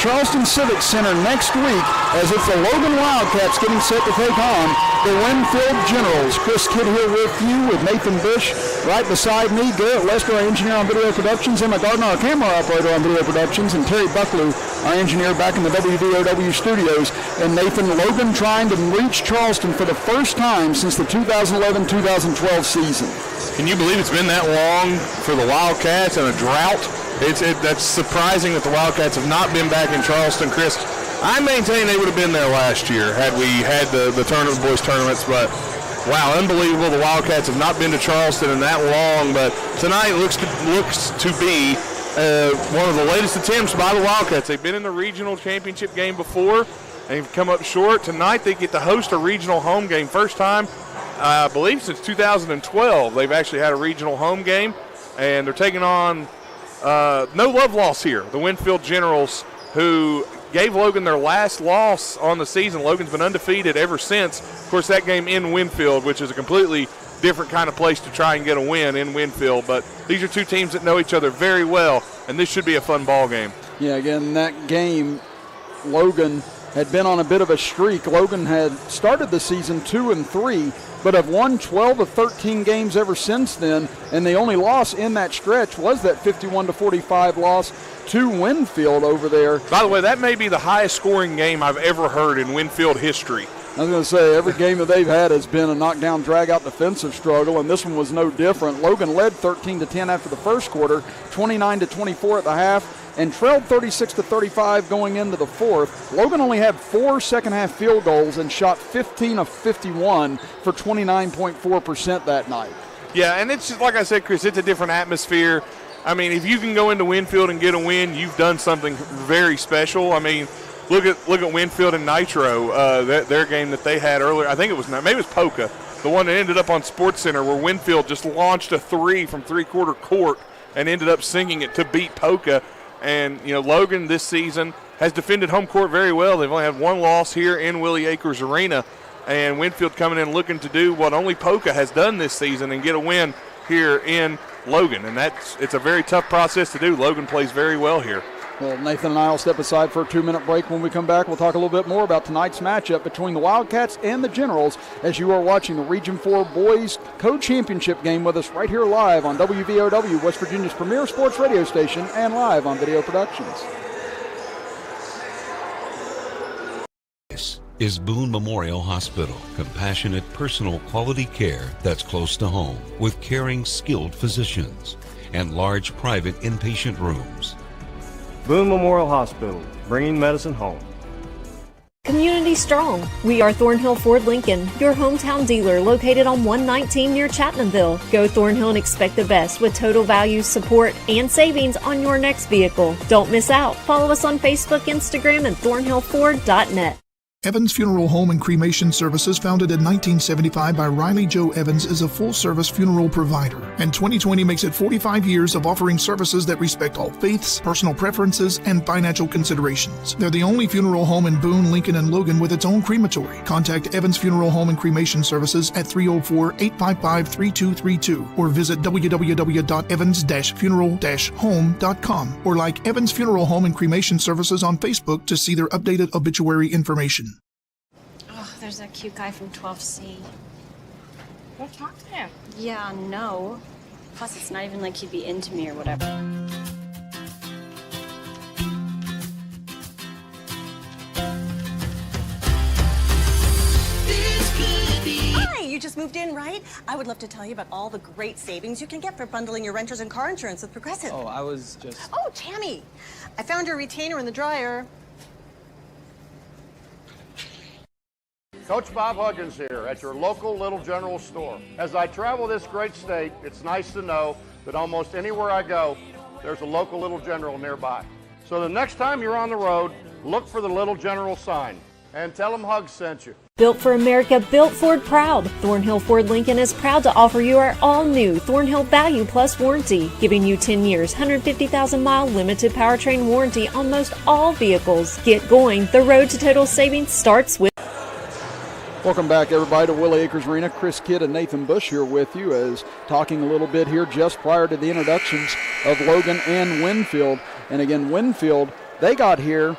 Charleston Civic Center next week as it's the Logan Wildcats getting set to take on the Winfield Generals. Chris Kidd here with you with Nathan Bush right beside me, Garrett Lester, our engineer on video productions, Emma Gardner, our camera operator on video productions, and Terry Bucklew, our engineer back in the WVOW studios. And Nathan, Logan trying to reach Charleston for the first time since the 2011-2012 season. Can you believe it's been that long for the Wildcats and a drought? That's surprising that the Wildcats have not been back in Charleston, Chris. I maintain they would have been there last year had we had the boys tournaments, but wow, unbelievable. The Wildcats have not been to Charleston in that long, but tonight looks to be one of the latest attempts by the Wildcats. They've been in the regional championship game before. They've come up short. Tonight they get to host a regional home game. First time, I believe, since 2012 they've actually had a regional home game, and they're taking on no love loss here, the Winfield Generals, who gave Logan their last loss on the season. Logan's been undefeated ever since. Of course, that game in Winfield, which is a completely different kind of place to try and get a win in Winfield. But these are two teams that know each other very well, and this should be a fun ball game. Yeah, again, that game, Logan had been on a bit of a streak. Logan had started the season 2-3, but have won 12 of 13 games ever since then, and the only loss in that stretch was that 51-45 loss to Winfield over there. By the way, that may be the highest scoring game I've ever heard in Winfield history. I was going to say, every game that they've had has been a knockdown, drag-out defensive struggle, and this one was no different. Logan led 13-10 after the first quarter, 29-24 at the half, and trailed 36-35 going into the fourth. Logan only had 4 second-half field goals and shot 15 of 51 for 29.4% that night. Yeah, and it's just like I said, Chris, it's a different atmosphere. I mean, if you can go into Winfield and get a win, you've done something very special. I mean, look at Winfield and Nitro, their game that they had earlier. I think it was Polka, the one that ended up on SportsCenter, where Winfield just launched a three from three-quarter court and ended up singing it to beat Polka. And, you know, Logan this season has defended home court very well. They've only had one loss here in Willie Akers Arena. And Winfield coming in looking to do what only Polka has done this season and get a win here in Logan. And it's a very tough process to do. Logan plays very well here. Well, Nathan and I will step aside for a 2-minute break. When we come back, we'll talk a little bit more about tonight's matchup between the Wildcats and the Generals as you are watching the Region 4 Boys Co-Championship game with us right here live on WVOW, West Virginia's premier sports radio station, and live on Video Productions. This is Boone Memorial Hospital. Compassionate, personal, quality care that's close to home with caring, skilled physicians and large private inpatient rooms. Boone Memorial Hospital, bringing medicine home. Community Strong. We are Thornhill Ford Lincoln, your hometown dealer located on 119 near Chapmanville. Go Thornhill and expect the best with total value, support, and savings on your next vehicle. Don't miss out. Follow us on Facebook, Instagram, and thornhillford.net. Evans Funeral Home and Cremation Services, founded in 1975 by Riley Joe Evans, is a full-service funeral provider. And 2020 makes it 45 years of offering services that respect all faiths, personal preferences, and financial considerations. They're the only funeral home in Boone, Lincoln, and Logan with its own crematory. Contact Evans Funeral Home and Cremation Services at 304-855-3232 or visit www.evans-funeral-home.com or like Evans Funeral Home and Cremation Services on Facebook to see their updated obituary information. There's that cute guy from 12C. Go talk to him. Yeah, no. Plus, it's not even like he'd be into me or whatever. Hi, you just moved in, right? I would love to tell you about all the great savings you can get for bundling your renters and car insurance with Progressive. Oh, I was just... Oh, Tammy, I found your retainer in the dryer. Coach Bob Huggins here at your local Little General store. As I travel this great state, it's nice to know that almost anywhere I go, there's a local Little General nearby. So the next time you're on the road, look for the Little General sign and tell them Hugs sent you. Built for America, built Ford proud. Thornhill Ford Lincoln is proud to offer you our all-new Thornhill Value Plus warranty, giving you 10 years, 150,000-mile limited powertrain warranty on most all vehicles. Get going. The road to total savings starts with... Welcome back, everybody, to Willie Akers Arena. Chris Kidd and Nathan Bush here with you as talking a little bit here just prior to the introductions of Logan and Winfield. And again, Winfield, they got here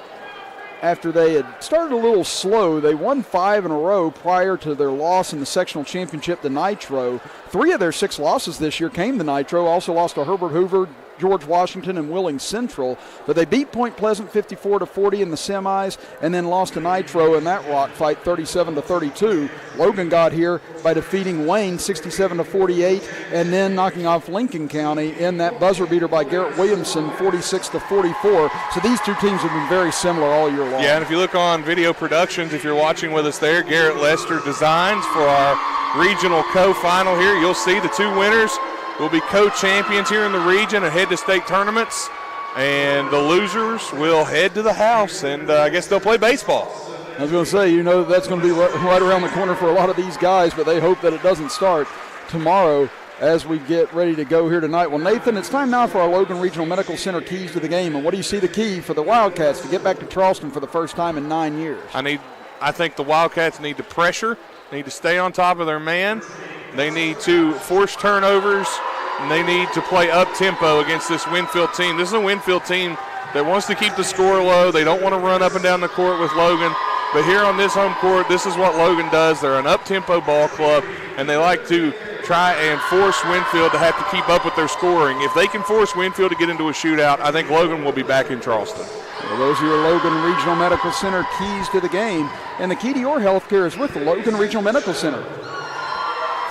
after they had started a little slow. They won 5 in a row prior to their loss in the sectional championship to Nitro. 3 of their 6 losses this year came to Nitro. Also lost to Herbert Hoover, George Washington, and Willing Central. But they beat Point Pleasant 54-40 in the semis, and then lost to Nitro in that rock fight 37-32. Logan got here by defeating Wayne 67-48, and then knocking off Lincoln County in that buzzer beater by Garrett Williamson 46-44. So these two teams have been very similar all year long. Yeah, and if you look on video productions, if you're watching with us there, Garrett Lester Designs for our regional co-final here. You'll see the 2 winners will be co-champions here in the region and head to state tournaments. And the losers will head to the house, and I guess they'll play baseball. I was going to say, that's going to be right around the corner for a lot of these guys, but they hope that it doesn't start tomorrow as we get ready to go here tonight. Well, Nathan, it's time now for our Logan Regional Medical Center keys to the game. And what do you see the key for the Wildcats to get back to Charleston for the first time in 9 years? I think the Wildcats need to pressure, need to stay on top of their man. They need to force turnovers, and they need to play up-tempo against this Winfield team. This is a Winfield team that wants to keep the score low. They don't want to run up and down the court with Logan. But here on this home court, this is what Logan does. They're an up-tempo ball club, and they like to try and force Winfield to have to keep up with their scoring. If they can force Winfield to get into a shootout, I think Logan will be back in Charleston. Well, those are your Logan Regional Medical Center keys to the game. And the key to your health care is with the Logan Regional Medical Center,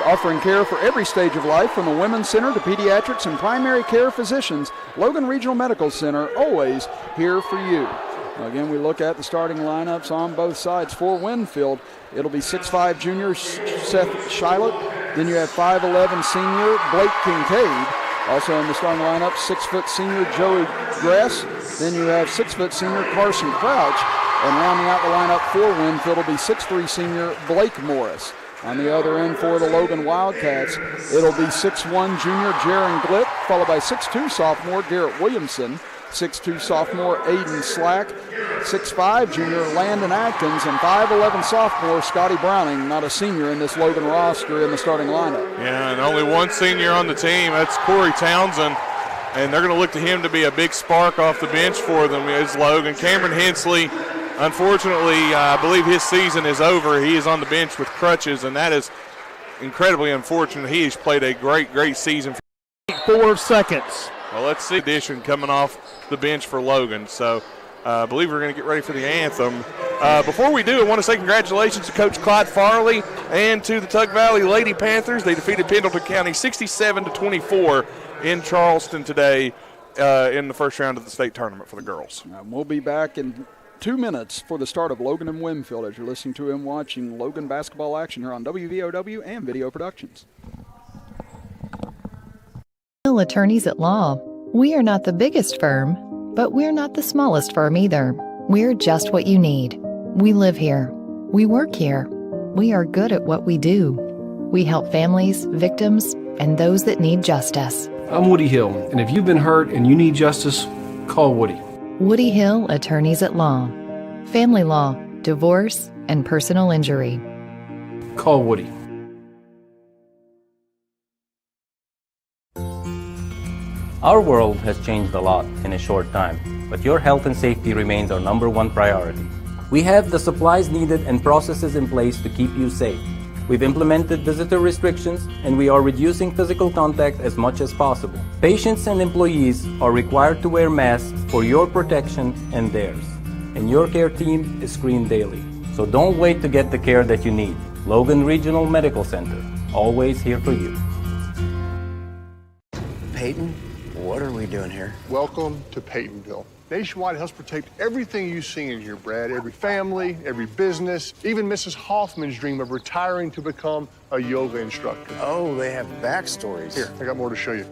offering care for every stage of life, from the Women's Center to pediatrics and primary care physicians. Logan Regional Medical Center, always here for you. Again, we look at the starting lineups on both sides. For Winfield, it'll be 6'5" junior Seth Shilett. Then you have 5'11" senior Blake Kincaid. Also in the starting lineup, 6' senior Joey Gress. Then you have 6' senior Carson Crouch. And rounding out the lineup for Winfield will be 6'3" senior Blake Morris. On the other end for the Logan Wildcats, it'll be 6'1" junior Jaron Glick, followed by 6'2" sophomore Garrett Williamson, 6'2" sophomore Aiden Slack, 6'5" junior Landon Atkins, and 5'11" sophomore Scotty Browning, not a senior in this Logan roster in the starting lineup. Yeah, and only one senior on the team. That's Corey Townsend, and they're going to look to him to be a big spark off the bench for them is Logan. Cameron Hensley, unfortunately, I believe his season is over. He is on the bench with crutches, and that is incredibly unfortunate. He has played a great season. 4 seconds. Well, let's see addition coming off the bench for Logan. So I believe we're going to get ready for the anthem. Before we do, I want to say congratulations to Coach Clyde Farley and to the Tug Valley Lady Panthers. They defeated Pendleton County 67-24 in Charleston today in the first round of the state tournament for the girls. We'll be back in 2 minutes for the start of Logan and Winfield as you're listening to and watching Logan basketball action here on WVOW and Video Productions. Attorneys at Law. We are not the biggest firm, but we're not the smallest firm either. We're just what you need. We live here. We work here. We are good at what we do. We help families, victims, and those that need justice. I'm Woody Hill, and if you've been hurt and you need justice, call Woody. Woody Hill Attorneys at Law. Family law, divorce, and personal injury. Call Woody. Our world has changed a lot in a short time, but your health and safety remains our #1 priority. We have the supplies needed and processes in place to keep you safe. We've implemented visitor restrictions, and we are reducing physical contact as much as possible. Patients and employees are required to wear masks for your protection and theirs, and your care team is screened daily. So don't wait to get the care that you need. Logan Regional Medical Center, always here for you. Peyton? What are we doing here? Welcome to Peytonville. Nationwide helps protect everything you see in here, Brad. Every family, every business, even Mrs. Hoffman's dream of retiring to become a yoga instructor. Oh, they have backstories. Here, I got more to show you.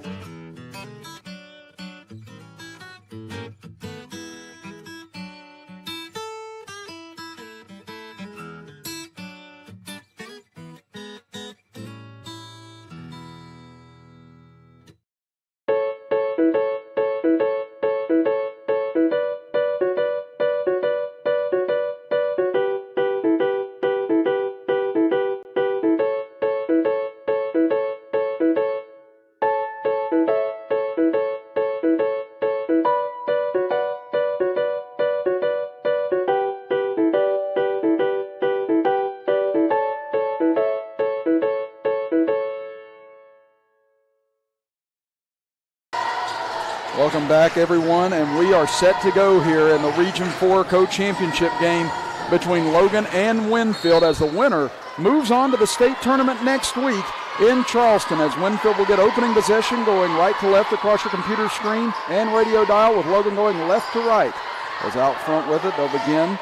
Welcome back, everyone, and we are set to go here in the Region 4 co-championship game between Logan and Winfield as the winner moves on to the state tournament next week in Charleston, as Winfield will get opening possession going right to left across your computer screen and radio dial, with Logan going left to right. As out front with it, they'll begin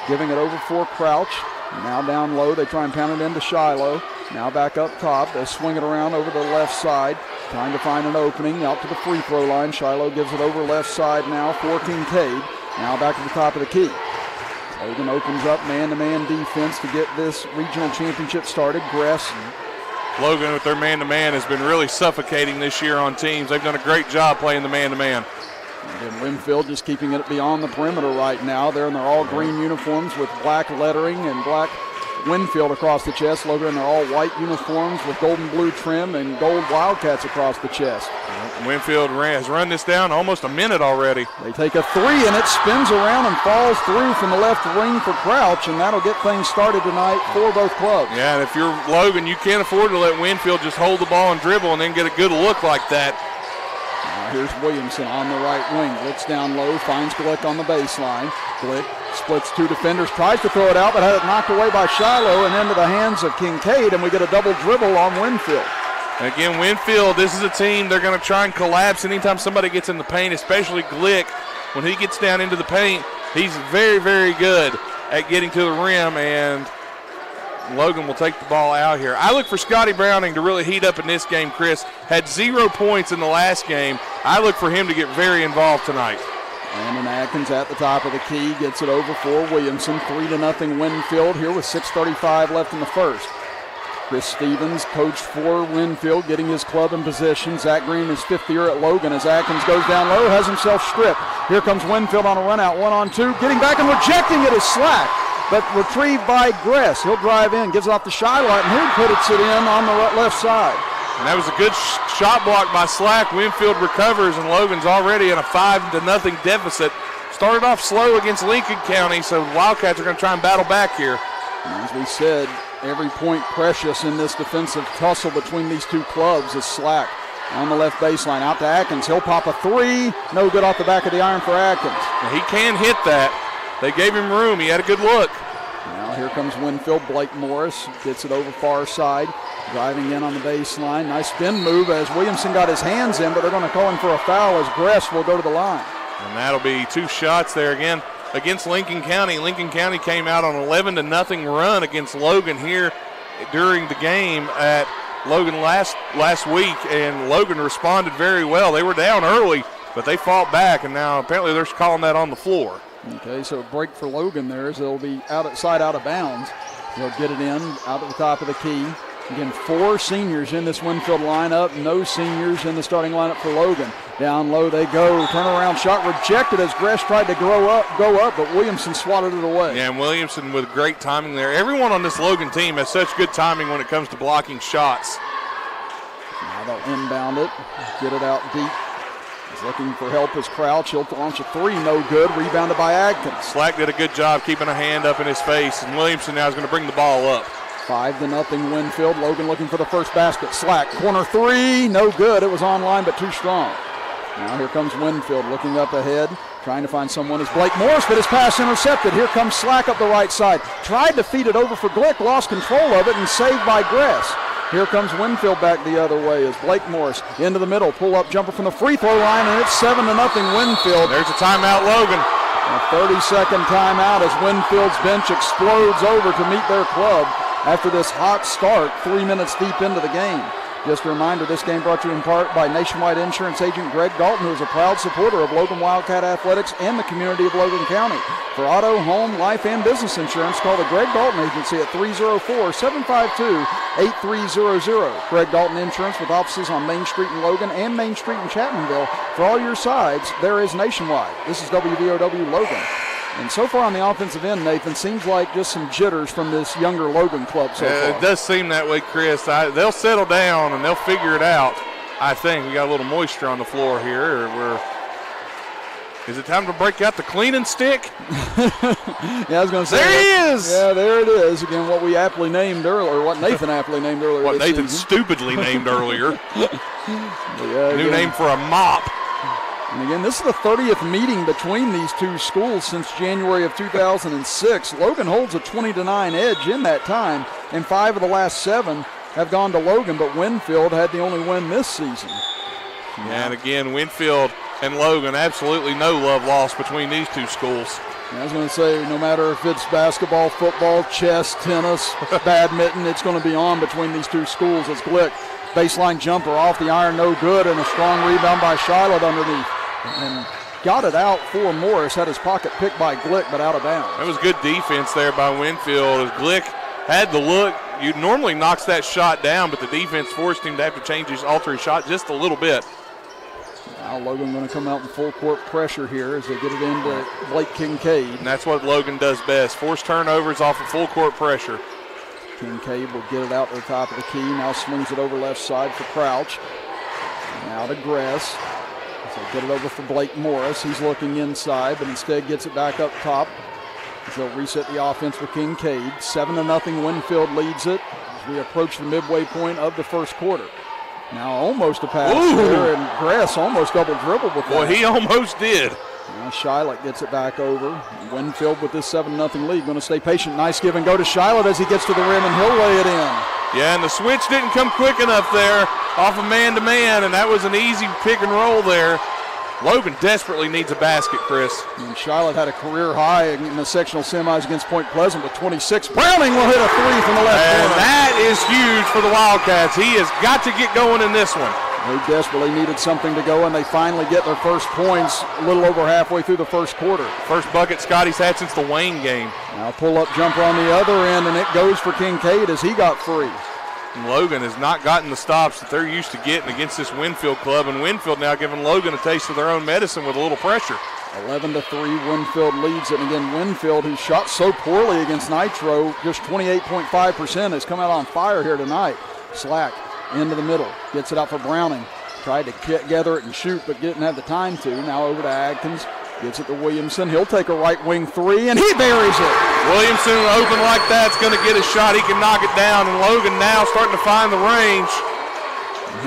giving it over for Crouch. Now down low, they try and pound it into Shiloh. Now back up top, they swing it around over the left side, trying to find an opening out to the free throw line. Shiloh gives it over left side now for Kincaid. Now back to the top of the key. Logan opens up man-to-man defense to get this regional championship started. Gress. Logan with their man-to-man has been really suffocating this year on teams. They've done a great job playing the man-to-man. And then Winfield just keeping it beyond the perimeter right now. They're in their all-green uniforms with black lettering and black Winfield across the chest. Logan in their all-white uniforms with golden blue trim and gold Wildcats across the chest. Winfield has run this down almost a minute already. They take a three, and it spins around and falls through from the left wing for Crouch, and that'll get things started tonight for both clubs. Yeah, and if you're Logan, you can't afford to let Winfield just hold the ball and dribble and then get a good look like that. Now here's Williamson on the right wing. Glick's down low, finds Glick on the baseline. Glick splits two defenders, tries to throw it out, but had it knocked away by Shiloh and into the hands of Kincaid, and we get a double dribble on Winfield. And again, Winfield, this is a team, they're going to try and collapse anytime somebody gets in the paint, especially Glick. When he gets down into the paint, he's very, very good at getting to the rim, and Logan will take the ball out here. I look for Scotty Browning to really heat up in this game, Chris. Had 0 points in the last game. I look for him to get very involved tonight. Landon Atkins at the top of the key, gets it over for Williamson. 3-0 Winfield here with 6:35 left in the first. Chris Stevens, coach for Winfield, getting his club in position. Zach Green, his fifth year at Logan, as Atkins goes down low, has himself stripped. Here comes Winfield on a run out, 1-on-2, getting back and rejecting it is Slack, but retrieved by Gress. He'll drive in, gives it off to Shiloh, and he puts it in on the left side. And that was a good shot block by Slack. Winfield recovers, and Logan's already in a 5-0 deficit. Started off slow against Lincoln County, so the Wildcats are going to try and battle back here. And as we said, every point precious in this defensive tussle between these two clubs is Slack. On the left baseline, out to Atkins. He'll pop a three. No good off the back of the iron for Atkins. He can hit that. They gave him room. He had a good look. Now here comes Winfield. Blake Morris gets it over far side. Driving in on the baseline. Nice spin move as Williamson got his hands in, but they're going to call him for a foul as Gress will go to the line. And that'll be two shots there again against Lincoln County. Lincoln County came out on an 11-0 run against Logan here during the game at Logan last week, and Logan responded very well. They were down early, but they fought back, and now apparently they're calling that on the floor. Okay, so a break for Logan there as they'll be out of bounds. They'll get it in out at the top of the key. Again, 4 seniors in this Winfield lineup, no seniors in the starting lineup for Logan. Down low they go, turnaround shot rejected as Gress tried to go up, but Williamson swatted it away. Yeah, and Williamson with great timing there. Everyone on this Logan team has such good timing when it comes to blocking shots. Now they'll inbound it, get it out deep. He's looking for help as Crouch. He'll launch a three, no good, rebounded by Atkins. Slack did a good job keeping a hand up in his face, and Williamson now is going to bring the ball up. 5-0 Winfield. Logan looking for the first basket. Slack, corner three, no good. It was online, but too strong. Now here comes Winfield looking up ahead, trying to find someone as Blake Morris, but his pass intercepted. Here comes Slack up the right side. Tried to feed it over for Glick, lost control of it, and saved by Gress. Here comes Winfield back the other way as Blake Morris into the middle. Pull-up jumper from the free throw line, and it's 7-0 Winfield. There's a timeout, Logan. A 30-second timeout as Winfield's bench explodes over to meet their club after this hot start 3 minutes deep into the game. Just a reminder, this game brought to you in part by Nationwide Insurance agent Greg Dalton, who is a proud supporter of Logan Wildcat Athletics and the community of Logan County. For auto, home, life, and business insurance, call the Greg Dalton Agency at 304-752-8300. Greg Dalton Insurance with offices on Main Street in Logan and Main Street in Chapmanville. For all your sides, there is Nationwide. This is WVOW Logan. And so far on the offensive end, Nathan, seems like just some jitters from this younger Logan club so far. It does seem that way, Chris. They'll settle down and they'll figure it out. I think we got a little moisture on the floor here. Is it time to break out the cleaning stick? Yeah, I was going to say. There he is. Yeah, there it is. Again, what we aptly named earlier, what Nathan aptly named earlier. What Nathan season. stupidly named earlier. Yeah, New name for a mop. And again, this is the 30th meeting between these two schools since January of 2006. Logan holds a 20-9 edge in that time, and 5 of the last 7 have gone to Logan, but Winfield had the only win this season. And again, Winfield and Logan, absolutely no love lost between these two schools. I was going to say, no matter if it's basketball, football, chess, tennis, badminton, it's going to be on between these two schools as Glick. Baseline jumper off the iron, no good, and a strong rebound by Shiloh underneath. And got it out for Morris, had his pocket picked by Glick, but out of bounds. That was good defense there by Winfield. As Glick had the look, you normally knocks that shot down, but the defense forced him to have to alter his shot just a little bit. Now Logan going to come out in full court pressure here as they get it into Blake Kincaid. And that's what Logan does best, force turnovers off of full court pressure. Kincaid will get it out to the top of the key. Now swings it over left side for Crouch. Now to Gress. So get it over for Blake Morris. He's looking inside, but instead gets it back up top. They'll reset the offense with Kincaid. 7-0 Winfield leads it as we approach the midway point of the first quarter. Now almost a pass there, and Gress almost double dribbled with that. Well, he almost did. Now Shiloh gets it back over. Winfield with this 7-0 lead. Going to stay patient. Nice give and go to Shiloh as he gets to the rim, and he'll lay it in. Yeah, and the switch didn't come quick enough there off of man-to-man, and that was an easy pick and roll there. Logan desperately needs a basket, Chris. And Charlotte had a career high in the sectional semis against Point Pleasant with 26. Browning will hit a 3 from the left corner. And that is huge for the Wildcats. He has got to get going in this one. They desperately needed something to go, and they finally get their first points a little over halfway through the first quarter. First bucket Scotty's had since the Wayne game. Now pull-up jumper on the other end, and it goes for Kincaid as he got free. And Logan has not gotten the stops that they're used to getting against this Winfield club, and Winfield now giving Logan a taste of their own medicine with a little pressure. 11-3, Winfield leads it. And again, Winfield, who shot so poorly against Nitro, just 28.5%, has come out on fire here tonight. Slack into the middle, gets it out for Browning. Tried to gather it and shoot, but didn't have the time to. Now over to Adkins. Gets it to Williamson. He'll take a right wing 3, and he buries it. Williamson open like that's going to get a shot. He can knock it down, and Logan now starting to find the range.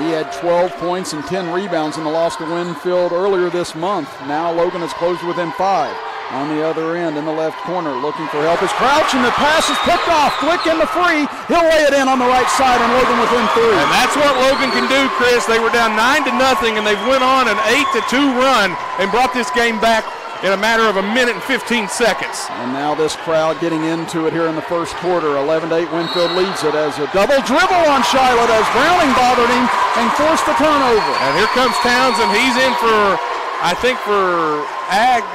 He had 12 points and 10 rebounds in the loss to Winfield earlier this month. Now Logan has closed within 5. On the other end, in the left corner, looking for help is Crouch, and the pass is picked off. Glick in the free. He'll lay it in on the right side, and Logan within 3. And that's what Logan can do, Chris. They were down 9-0, and they've went on an 8-2 run and brought this game back in a matter of a minute and 15 seconds. And now this crowd getting into it here in the first quarter. 11-8, Winfield leads it as a double dribble on Shiloh as Browning bothered him and forced the turnover. And here comes Townsend. He's in for, I think for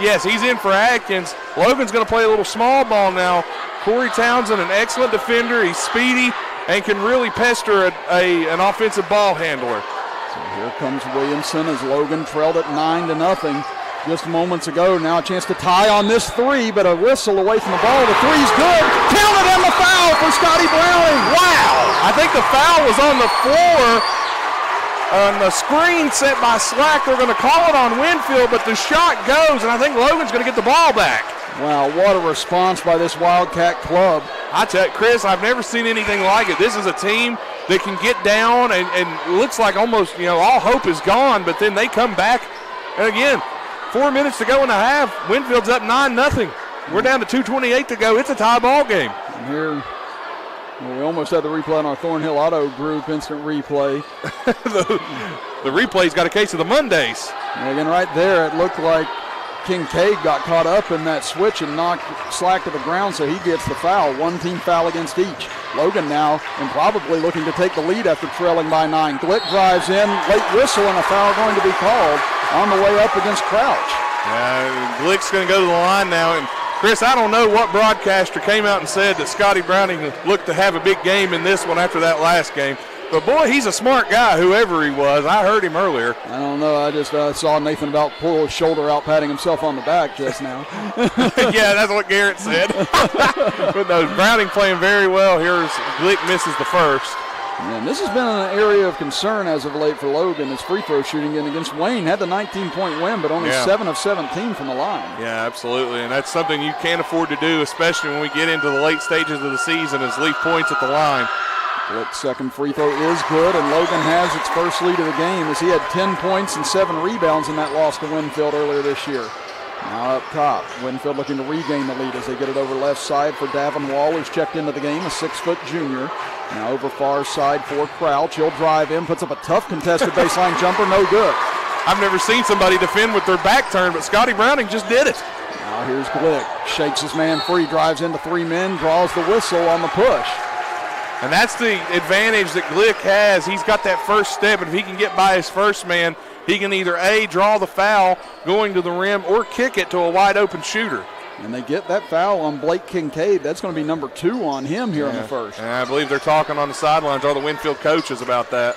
yes, he's in for Adkins. Logan's going to play a little small ball now. Corey Townsend, an excellent defender. He's speedy and can really pester an offensive ball handler. So here comes Williamson as Logan trailed it 9-0 just moments ago. Now a chance to tie on this 3, but a whistle away from the ball. The 3's good. Counted, and the foul for Scotty Browning. Wow! I think the foul was on the floor. On the screen set by Slack, they're going to call it on Winfield, but the shot goes, and I think Logan's going to get the ball back. Wow, what a response by this Wildcat club. I tell you, Chris, I've never seen anything like it. This is a team that can get down, and looks like almost, all hope is gone, but then they come back. And again, 4 minutes to go in the half. Winfield's up 9-0. We're down to 2:28 to go. It's a tie ball game. And here, we almost had the replay on our Thornhill Auto Group instant replay. the replay's got a case of the Mondays. And again, right there, it looked like Kincaid got caught up in that switch and knocked Slack to the ground, so he gets the foul. One team foul against each. Logan now, and probably looking to take the lead after trailing by 9. Glick drives in, late whistle, and a foul going to be called on the way up against Crouch. Glick's going to go to the line now, and Chris, I don't know what broadcaster came out and said that Scotty Browning looked to have a big game in this one after that last game. But, boy, he's a smart guy, whoever he was. I heard him earlier. I don't know. I just saw Nathan about pull his shoulder out, patting himself on the back just now. Yeah, that's what Garrett said. But no, Browning playing very well. Here's Glick misses the first. And this has been an area of concern as of late for Logan. His free throw shooting in against Wayne had the 19-point win, but only 7 of 17 from the line. Yeah, absolutely, and that's something you can't afford to do, especially when we get into the late stages of the season, is leave points at the line. Glick's second free throw is good, and Logan has its first lead of the game as he had 10 points and 7 rebounds in that loss to Winfield earlier this year. Now up top, Winfield looking to regain the lead as they get it over left side for Davin Wall, who's checked into the game, a 6-foot junior. Now over far side for Crouch. He'll drive in, puts up a tough contested baseline jumper, no good. I've never seen somebody defend with their back turned, but Scotty Browning just did it. Now here's Glick, shakes his man free, drives into 3 men, draws the whistle on the push. And that's the advantage that Glick has. He's got that first step, and if he can get by his first man, he can either A, draw the foul going to the rim, or kick it to a wide open shooter. And they get that foul on Blake Kincaid. That's going to be number 2 on him here in the first. And I believe they're talking on the sidelines, all the Winfield coaches, about that.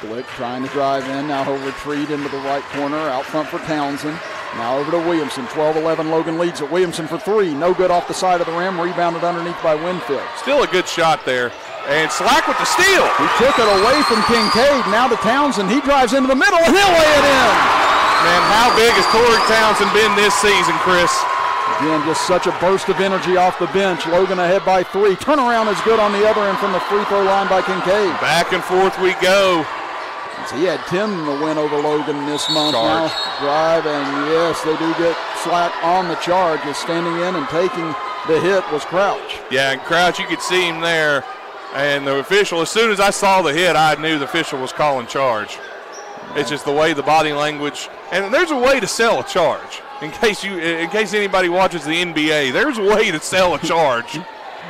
Glick trying to drive in. Now he'll retreat into the right corner, out front for Townsend. Now over to Williamson. 12-11, Logan leads it. Williamson for 3. No good off the side of the rim. Rebounded underneath by Winfield. Still a good shot there. And Slack with the steal. He took it away from Kincaid. Now to Townsend. He drives into the middle, and he'll lay it in. Man, how big has Torrey Townsend been this season, Chris? Again, just such a burst of energy off the bench. Logan ahead by 3. Turnaround is good on the other end from the free throw line by Kincaid. Back and forth we go. So he had 10 in the win over Logan this month. Charge. Now drive, and yes, they do get Slack on the charge. Just standing in and taking the hit was Crouch. Yeah, and Crouch, you could see him there. And the official, as soon as I saw the hit, I knew the official was calling charge. It's just the way the body language, and there's a way to sell a charge. In case anybody watches the NBA, there's a way to sell a charge,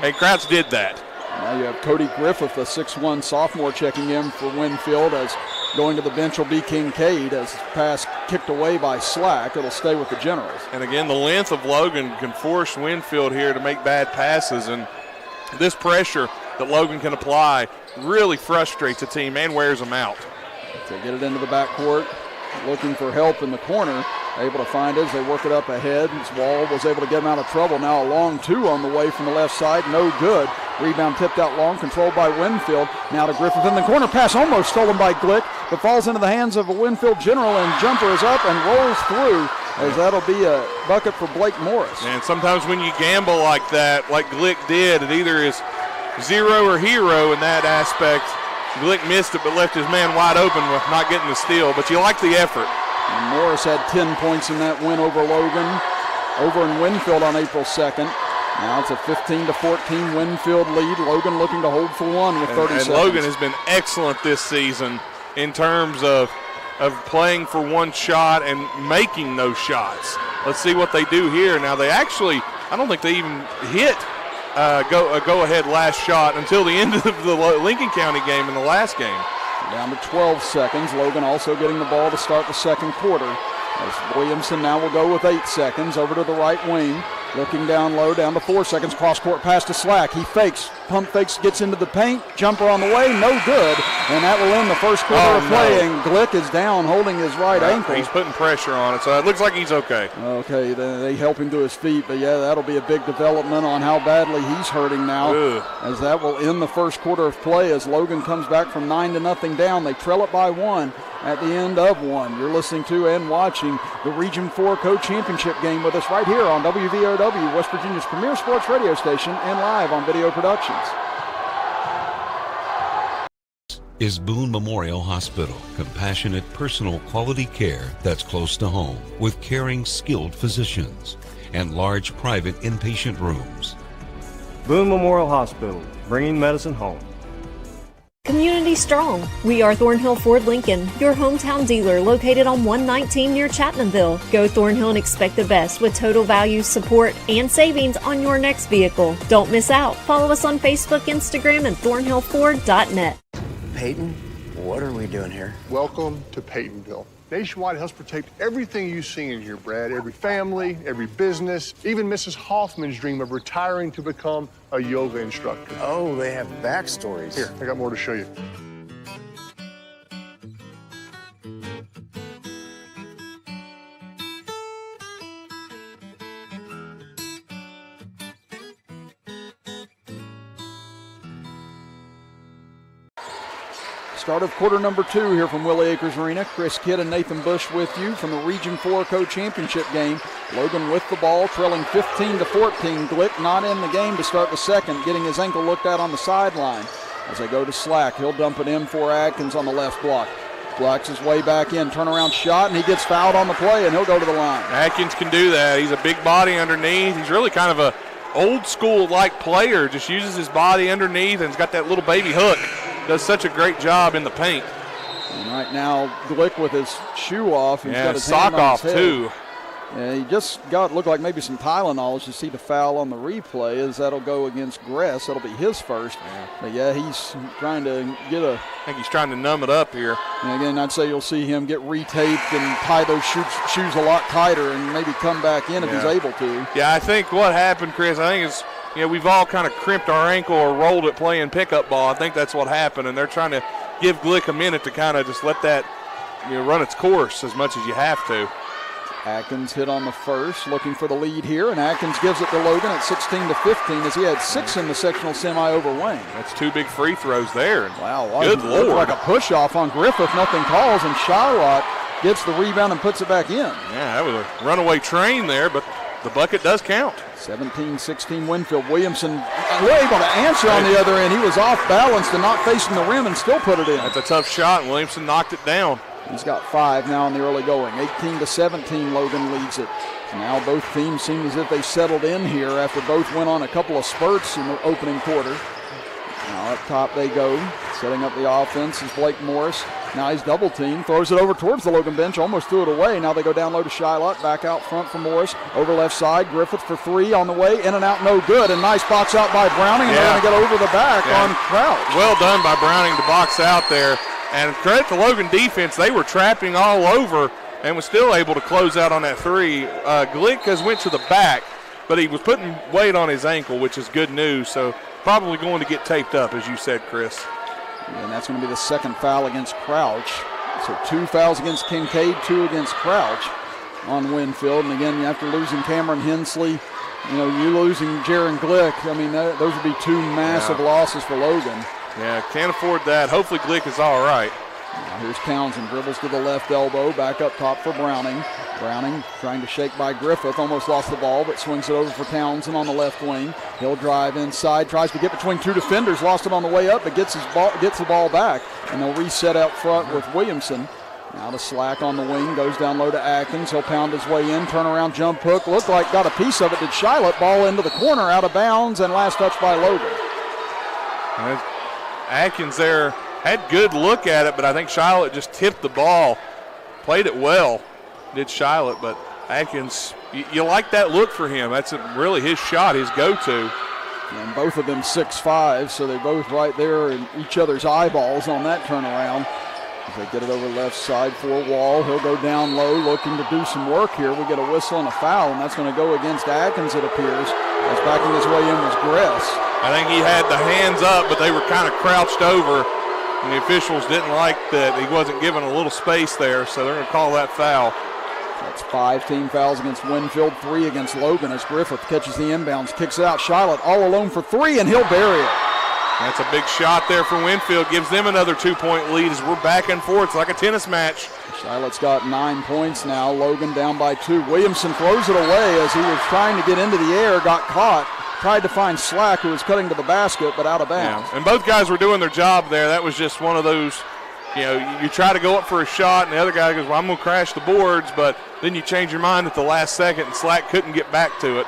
and Crouch did that. Now you have Cody Griffith, a 6'1 sophomore, checking in for Winfield, as going to the bench will be Kincaid as pass kicked away by Slack. It'll stay with the Generals. And again, the length of Logan can force Winfield here to make bad passes, and this pressure that Logan can apply really frustrates a team and wears them out. They get it into the backcourt, looking for help in the corner. Able to find it as they work it up ahead. Wall was able to get him out of trouble. Now a long 2 on the way from the left side, no good. Rebound tipped out long, controlled by Winfield. Now to Griffith in the corner, pass almost stolen by Glick, but falls into the hands of a Winfield General, and jumper is up and rolls through, as that'll be a bucket for Blake Morris. And sometimes when you gamble like that, like Glick did, it either is zero or hero in that aspect. Glick missed it but left his man wide open with not getting the steal, but you like the effort. And Morris had 10 points in that win over Logan, over in Winfield on April 2nd. Now it's a 15-14 Winfield lead. Logan looking to hold for 1 with 30 seconds. And Logan has been excellent this season in terms of playing for 1 shot and making those shots. Let's see what they do here. Now they actually, I don't think they even hit a go-ahead last shot until the end of the Lincoln County game in the last game. Down to 12 seconds. Logan also getting the ball to start the second quarter. As Williamson now will go with 8 seconds over to the right wing. Looking down low, down to 4 seconds. Cross-court pass to Slack. He fakes, pump fakes, gets into the paint. Jumper on the way, no good. And that will end the first quarter of play. And Glick is down, holding his right ankle. He's putting pressure on it, so it looks like he's okay. Okay, they help him to his feet. But, yeah, that'll be a big development on how badly he's hurting now. Ugh. As that will end the first quarter of play as Logan comes back from 9-0 down. They trail it by 1 at the end of 1. You're listening to and watching the Region 4 Co-Championship game with us right here on WVOW, West Virginia's premier sports radio station, and live on Video Productions. Is Boone Memorial Hospital. Compassionate, personal, quality care that's close to home, with caring, skilled physicians and large private inpatient rooms. Boone Memorial Hospital, bringing medicine home. Community Strong. We are Thornhill Ford Lincoln, your hometown dealer located on 119 near Chapmanville. Go Thornhill and expect the best with total value, support, and savings on your next vehicle. Don't miss out. Follow us on Facebook, Instagram, and thornhillford.net. Peyton, what are we doing here? Welcome to Peytonville. Nationwide helps protect everything you see in here, Brad. Every family, every business, even Mrs. Hoffman's dream of retiring to become a yoga instructor. Oh, they have backstories. Here, I got more to show you. Start of quarter number 2 here from Willie Acres Arena. Chris Kidd and Nathan Bush with you from the Region 4 Co-Championship game. Logan with the ball, trailing 15-14. Glick not in the game to start the second, getting his ankle looked at on the sideline. as they go to Slack. He'll dump it in for Atkins on the left block. Blocks his way back in, turnaround shot, and he gets fouled on the play, and he'll go to the line. Atkins can do that. He's a big body underneath. He's really kind of a old school-like player, just uses his body underneath, and he's got that little baby hook. Does such a great job in the paint. And right now, Glick with his shoe off. He's got his sock hand on off, his head. too. Yeah, he just looked like maybe some Tylenol as you see the foul on the replay, as that'll go against Gress. That'll be his first. Yeah. But yeah, he's trying to get I think he's trying to numb it up here. And again, I'd say you'll see him get retaped and tie those shoes a lot tighter and maybe come back in if he's able to. Yeah, I think what happened, Chris, I think is, we've all kind of crimped our ankle or rolled it playing pickup ball. I think that's what happened, and they're trying to give Glick a minute to kind of just let that run its course as much as you have to. Atkins hit on the first, looking for the lead here, and Atkins gives it to Logan at 16-15 as he had 6 in the sectional semi over Wayne. That's 2 big free throws there. Wow, good Lord. Like a push-off on Griffith, nothing calls, and Charlotte gets the rebound and puts it back in. Yeah, that was a runaway train there, but the bucket does count. 17-16 Winfield. Williamson able to answer on the other end. He was off balance and not facing the rim and still put it in. That's a tough shot, and Williamson knocked it down. He's got 5 now in the early going. 18-17, Logan leads it. Now both teams seem as if they settled in here after both went on a couple of spurts in the opening quarter. Now up top they go. Setting up the offense is Blake Morris. Now he's double teamed, throws it over towards the Logan bench, almost threw it away. Now they go down low to Shiloh, back out front for Morris. Over left side, Griffith for 3 on the way, in and out, no good. And nice box out by Browning, and they're going to get over the back on Crouch. Well done by Browning to box out there. And credit to Logan defense, they were trapping all over and was still able to close out on that 3. Glick has went to the back, but he was putting weight on his ankle, which is good news. So probably going to get taped up, as you said, Chris. And that's going to be the second foul against Crouch. So 2 fouls against Kincaid, 2 against Crouch on Winfield. And again, after losing Cameron Hensley, you losing Jaron Glick, I mean, those would be 2 massive losses for Logan. Yeah, can't afford that. Hopefully Glick is all right. Now here's Townsend, dribbles to the left elbow, back up top for Browning. Browning trying to shake by Griffith, almost lost the ball, but swings it over for Townsend on the left wing. He'll drive inside, tries to get between 2 defenders, lost it on the way up, but gets the ball back, and they'll reset out front with Williamson. Now to Slack on the wing, goes down low to Atkins. He'll pound his way in, turnaround jump hook, looked like got a piece of it. Did Shiloh, ball into the corner, out of bounds, and last touch by Logan. Atkins there had good look at it, but I think Shiloh just tipped the ball. Played it well, did Shiloh, but Atkins, you like that look for him. That's really his shot, his go-to. And both of them 6'5", so they're both right there in each other's eyeballs on that turnaround. As they get it over left side for Wall, he'll go down low looking to do some work here. We get a whistle and a foul, and that's going to go against Atkins, it appears, as backing his way in was Gress. I think he had the hands up, but they were kind of crouched over, and the officials didn't like that he wasn't given a little space there, so they're going to call that foul. That's 5 team fouls against Winfield, 3 against Logan as Griffith catches the inbounds, kicks out. Charlotte all alone for 3, and he'll bury it. That's a big shot there for Winfield. Gives them another 2-point lead as we're back and forth. It's like a tennis match. Charlotte's got 9 points now. Logan down by 2. Williamson throws it away as he was trying to get into the air, got caught. Tried to find Slack, who was cutting to the basket, but out of bounds. Yeah. And both guys were doing their job there. That was just one of those, you try to go up for a shot, and the other guy goes, well, I'm going to crash the boards, but then you change your mind at the last second, and Slack couldn't get back to it.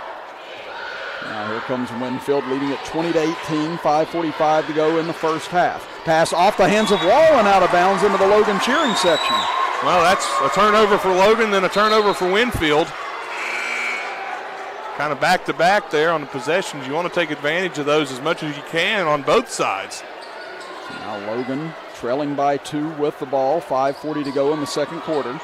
Now here comes Winfield leading at 20-18, 5:45 to go in the first half. Pass off the hands of Wall and out of bounds into the Logan cheering section. Well, that's a turnover for Logan, then a turnover for Winfield. Kind of back-to-back there on the possessions. You want to take advantage of those as much as you can on both sides. Now Logan trailing by 2 with the ball. 5:40 to go in the second quarter.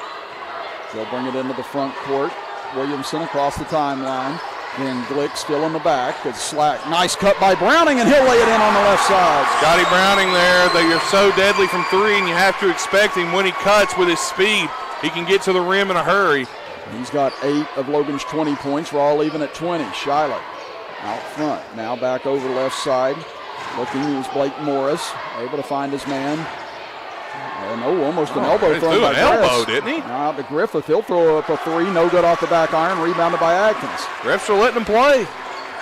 They'll bring it into the front court. Williamson across the timeline. Then Glick still in the back. It's Slack. Nice cut by Browning, and he'll lay it in on the left side. Scotty Browning there. They are so deadly from 3, and you have to expect him when he cuts with his speed. He can get to the rim in a hurry. He's got 8 of Logan's 20 points. We're all even at 20. Shiloh out front. Now back over left side. Looking is Blake Morris. Able to find his man. Almost an elbow thrown by Gress. Elbow, didn't he? Now out to Griffith. He'll throw up a 3. No good off the back iron. Rebounded by Atkins. Refs are letting him play.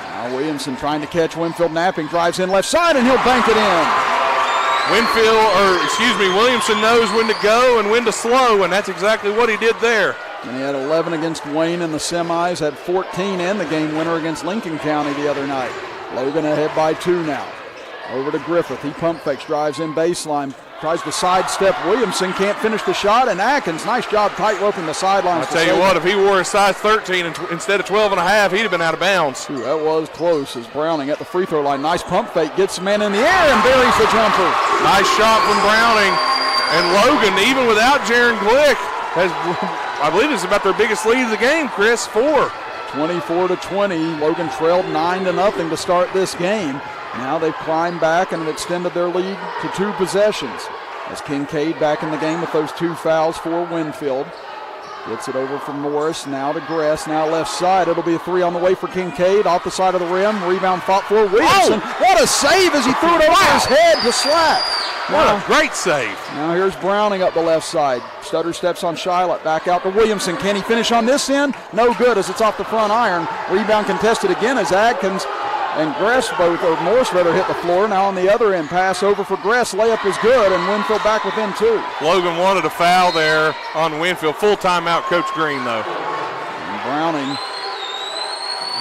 Now Williamson trying to catch Winfield napping. Drives in left side, and he'll bank it in. Williamson knows when to go and when to slow, and that's exactly what he did there. And he had 11 against Wayne in the semis, had 14 and the game winner against Lincoln County the other night. Logan ahead by 2 now. Over to Griffith. He pump fakes, drives in baseline, tries to sidestep Williamson, can't finish the shot, and Atkins, nice job tight roping the sidelines. I'll tell you what, if he wore a size 13 instead of 12 and a half, he'd have been out of bounds. Ooh, that was close as Browning at the free throw line. Nice pump fake, gets the man in the air and buries the jumper. Nice shot from Browning. And Logan, even without Jaron Glick, has, I believe this is about their biggest lead of the game, Chris, 4. 24-20. Logan trailed 9-0 to start this game. Now they've climbed back and have extended their lead to 2 possessions. As Kincaid back in the game with those 2 fouls for Winfield. Gets it over from Morris, now to Gress, now left side. It'll be a 3 on the way for Kincaid, off the side of the rim. Rebound fought for Williamson. Oh! What a save as he threw it over his head to Slack. What a great save. Now here's Browning up the left side. Stutter steps on Shilott, back out to Williamson. Can he finish on this end? No good as it's off the front iron. Rebound contested again as Adkins and Gress both, or Morris rather, hit the floor. Now on the other end, pass over for Gress. Layup is good, and Winfield back within 2. Logan wanted a foul there on Winfield. Full timeout, Coach Green, though. And Browning.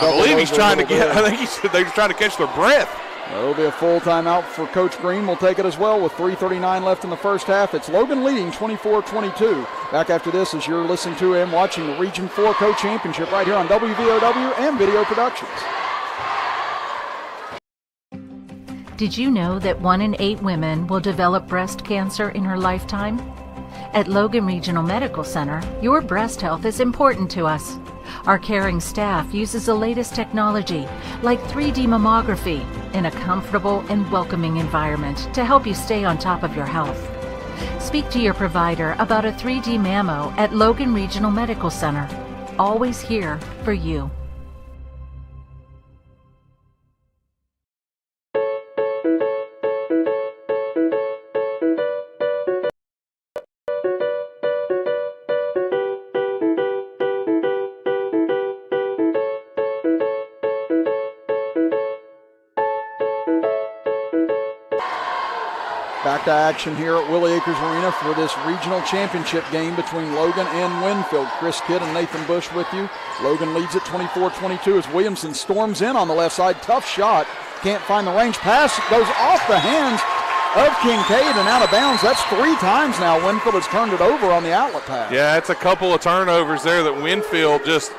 I believe he's trying to get, I think they're trying to catch their breath. That'll be a full timeout for Coach Green. We'll take it as well with 3:39 left in the first half. It's Logan leading 24-22. Back after this as you're listening to and watching the Region 4 Co-Championship right here on WVOW and Video Productions. Did you know that 1 in 8 women will develop breast cancer in her lifetime? At Logan Regional Medical Center, your breast health is important to us. Our caring staff uses the latest technology, like 3D mammography, in a comfortable and welcoming environment to help you stay on top of your health. Speak to your provider about a 3D mammo at Logan Regional Medical Center. Always here for you. Back to action here at Willie Acres Arena for this regional championship game between Logan and Winfield. Chris Kidd and Nathan Bush with you. Logan leads at 24-22 as Williamson storms in on the left side. Tough shot. Can't find the range. Pass goes off the hands of Kincaid and out of bounds. That's 3 times now Winfield has turned it over on the outlet pass. Yeah, it's a couple of turnovers there that Winfield just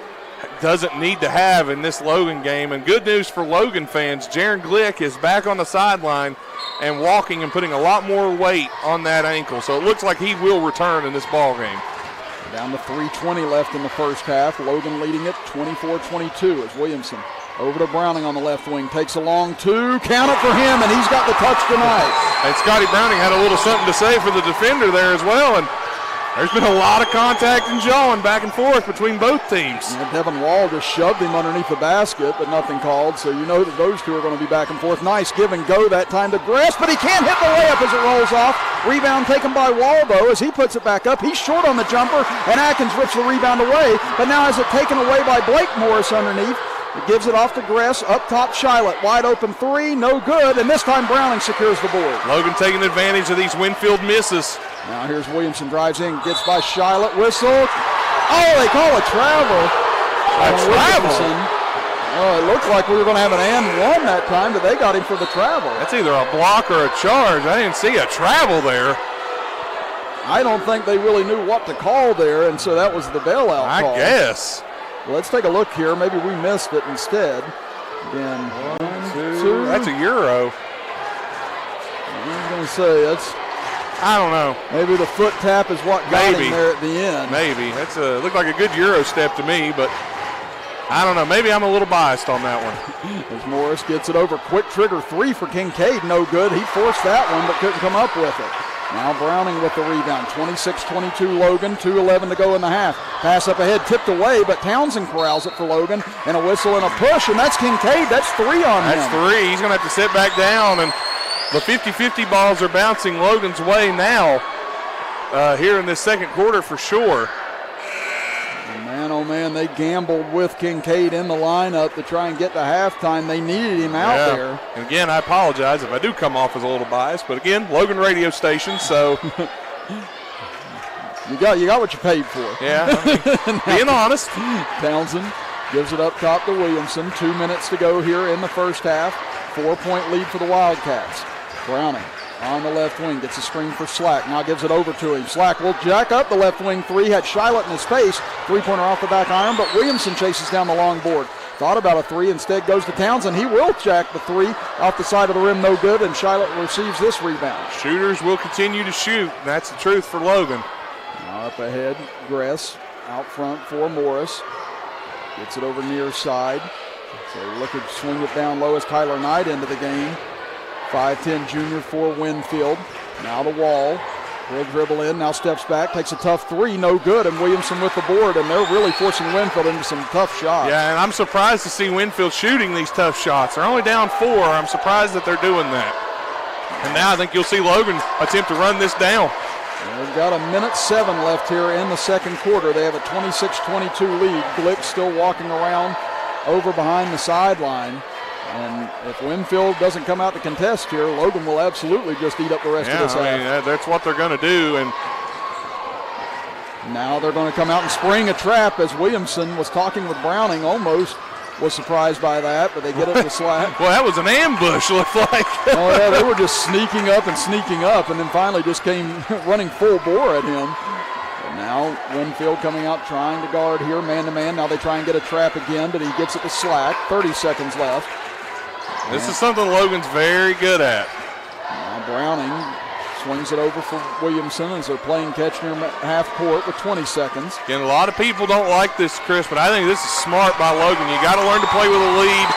doesn't need to have in this Logan game. And good news for Logan fans, Jaron Glick is back on the sideline and walking and putting a lot more weight on that ankle. So it looks like he will return in this ball game. Down to 3:20 left in the first half. Logan leading it 24-22 as Williamson over to Browning on the left wing. Takes a long 2. Count it for him, and he's got the touch tonight. And Scotty Browning had a little something to say for the defender there as well. And there's been a lot of contact and jawing back and forth between both teams. Yeah, Devin Wall just shoved him underneath the basket, but nothing called, so you know that those two are going to be back and forth. Nice give and go that time to Gress, but he can't hit the layup as it rolls off. Rebound taken by Wall, though, as he puts it back up. He's short on the jumper, and Atkins rips the rebound away, but now has it taken away by Blake Morris underneath. It gives it off to Gress, up top Shilott, wide open 3, no good, and this time Browning secures the board. Logan taking advantage of these Winfield misses. Now here's Williamson, drives in, gets by Shilott, whistle. Oh, they call a travel. A travel? Oh, it looked like we were going to have an and one that time, but they got him for the travel. That's either a block or a charge. I didn't see a travel there. I don't think they really knew what to call there, and so that was the bailout call. I guess. Well, let's take a look here. Maybe we missed it instead. Again, 1, 2. That's a Euro. I was going to say, that's... I don't know. Maybe the foot tap is what got him there at the end. Maybe. That's looked like a good Euro step to me, but I don't know. Maybe I'm a little biased on that one. As Morris gets it over. Quick trigger 3 for Kincaid. No good. He forced that one, but couldn't come up with it. Now Browning with the rebound. 26-22 Logan. 2:11 to go in the half. Pass up ahead, tipped away, but Townsend corrals it for Logan. And a whistle and a push, and that's Kincaid. That's 3 on him. That's 3. He's going to have to sit back down, and the 50-50 balls are bouncing Logan's way now here in this second quarter for sure. And man Man, oh man, they gambled with Kincaid in the lineup to try and get to halftime. They needed him out there. And again, I apologize if I do come off as a little biased, but again, Logan radio station, so. You got what you paid for. Yeah, being honest. Townsend gives it up top to Williamson. 2 minutes to go here in the first half. 4-point lead for the Wildcats. Browning on the left wing gets a screen for Slack. Now gives it over to him. Slack will jack up the left wing three. Had Shilott in his face. Three-pointer off the back iron, but Williamson chases down the long board. Thought about a three, instead goes to Townsend. He will jack the three off the side of the rim, no good, and Shilott receives this rebound. Shooters will continue to shoot. That's the truth for Logan. Now up ahead, Gress out front for Morris. Gets it over near side. So looking to swing it down low as Tyler Knight into the game. 5'10 junior for Winfield. Now the wall. He'll dribble in, now steps back, takes a tough three, no good, and Williamson with the board, and they're really forcing Winfield into some tough shots. Yeah, and I'm surprised to see Winfield shooting these tough shots. They're only down 4. I'm surprised that they're doing that. And now I think you'll see Logan attempt to run this down. They've got 1:07 left here in the second quarter. They have a 26-22 lead. Glick still walking around over behind the sideline. And if Winfield doesn't come out to contest here, Logan will absolutely just eat up the rest of this half. That's what they're going to do. And now they're going to come out and spring a trap, as Williamson was talking with Browning, almost was surprised by that, but they get it to Slack. Well, that was an ambush, looked like. Oh, yeah, they were just sneaking up, and then finally just came running full bore at him. And now Winfield coming out trying to guard here, man-to-man. Now they try and get a trap again, but he gets it to Slack. 30 seconds left. This is something Logan's very good at. Now Browning swings it over for Williamson as they're playing catch near half court with 20 seconds. Again, a lot of people don't like this, Chris, but I think this is smart by Logan. You got to learn to play with a lead.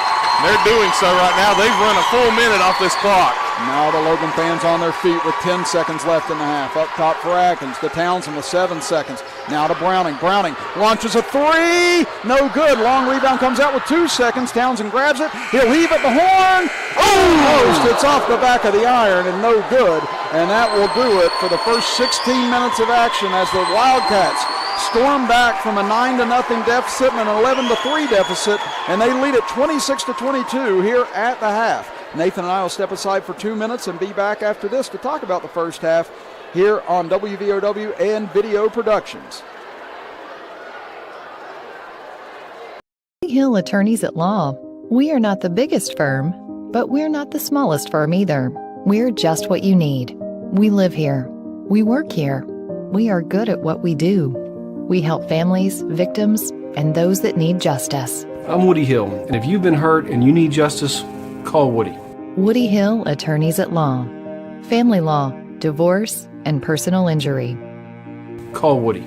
They're doing so right now. They've run a full minute off this clock. Now the Logan fans on their feet with 10 seconds left in the half. Up top for Atkins. To Townsend with 7 seconds. Now to Browning. Browning launches a three. No good. Long rebound comes out with 2 seconds. Townsend grabs it. He'll heave at the horn. Almost. It's off the back of the iron and no good. And that will do it for the first 16 minutes of action as the Wildcats storm back from a 9-0 deficit and an 11-3 deficit, and they lead it 26-22 here at the half. Nathan and I will step aside for 2 minutes and be back after this to talk about the first half here on WVOW and Video Productions. Hill Attorneys at Law. We are not the biggest firm, but we're not the smallest firm either. We're just what you need. We live here. We work here. We are good at what we do. We help families, victims, and those that need justice. I'm Woody Hill, and if you've been hurt and you need justice, call Woody. Woody Hill Attorneys at Law. Family law, divorce, and personal injury. Call Woody.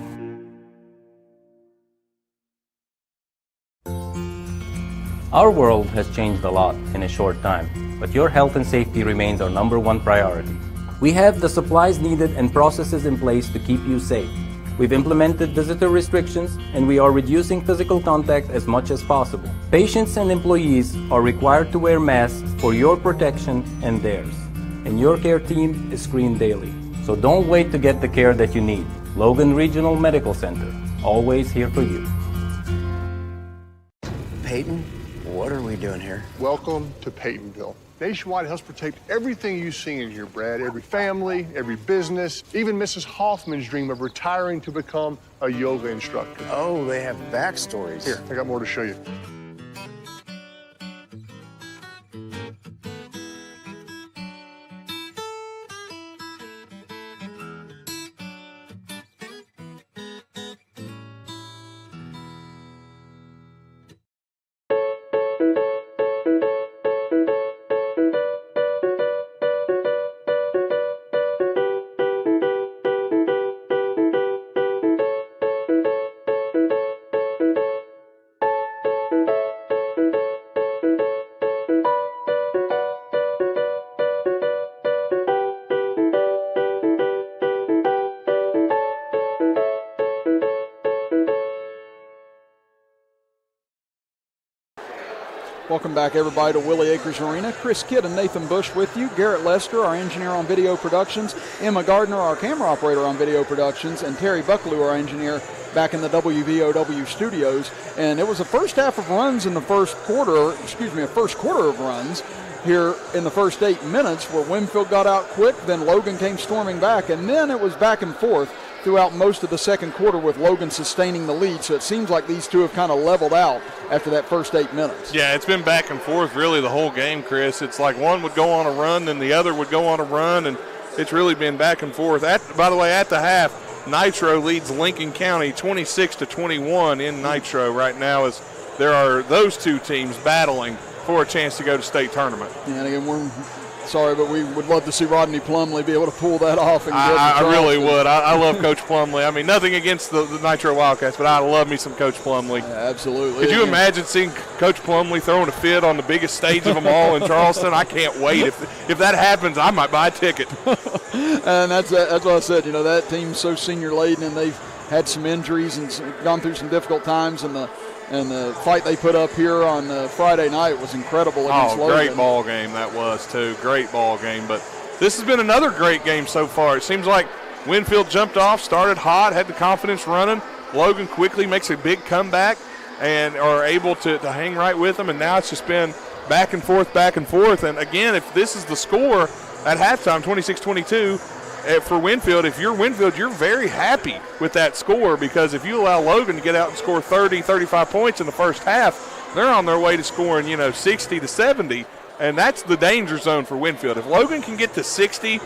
Our world has changed a lot in a short time, but your health and safety remains our #1 priority. We have the supplies needed and processes in place to keep you safe. We've implemented visitor restrictions, and we are reducing physical contact as much as possible. Patients and employees are required to wear masks for your protection and theirs. And your care team is screened daily. So don't wait to get the care that you need. Logan Regional Medical Center, always here for you. Peyton, what are we doing here? Welcome to Peytonville. Nationwide helps protect everything you see in here, Brad. Every family, every business, even Mrs. Hoffman's dream of retiring to become a yoga instructor. Oh, they have backstories. Here, I got more to show you. Welcome back, everybody, to Willie Acres Arena. Chris Kidd and Nathan Bush with you. Garrett Lester, our engineer on Video Productions. Emma Gardner, our camera operator on Video Productions. And Terry Bucklew, our engineer back in the WVOW studios. And it was a first half of runs in the first quarter, a first quarter of runs here in the first 8 minutes where Winfield got out quick, then Logan came storming back, and then it was back and forth throughout most of the second quarter with Logan sustaining the lead. So it seems like these two have kind of leveled out after that first 8 minutes. Yeah, it's been back and forth really the whole game, Chris. It's like one would go on a run, then the other would go on a run, and it's really been back and forth. By the way, at the half, Nitro leads Lincoln County 26-21 in Nitro right now, as there are those two teams battling for a chance to go to state tournament. Yeah, and again, we're sorry, but we would love to see Rodney Plumley be able to pull that off. And I really would. I love Coach Plumley. I mean, nothing against the Nitro Wildcats, but I love me some Coach Plumley. Yeah, absolutely. Could you imagine seeing Coach Plumley throwing a fit on the biggest stage of them all in Charleston? I can't wait. If that happens, I might buy a ticket. And that's what I said. You know, that team's so senior laden, and they've had some injuries and gone through some difficult times, and the fight they put up here on Friday night was incredible against Logan. Great ball game that was, too. Great ball game. But this has been another great game so far. It seems like Winfield jumped off, started hot, had the confidence running. Logan quickly makes a big comeback and are able to hang right with them. And now it's just been back and forth, back and forth. And, again, if this is the score at halftime, 26-22, for Winfield, if you're Winfield, you're very happy with that score, because if you allow Logan to get out and score 30, 35 points in the first half, they're on their way to scoring, 60 to 70, and that's the danger zone for Winfield. If Logan can get to 60,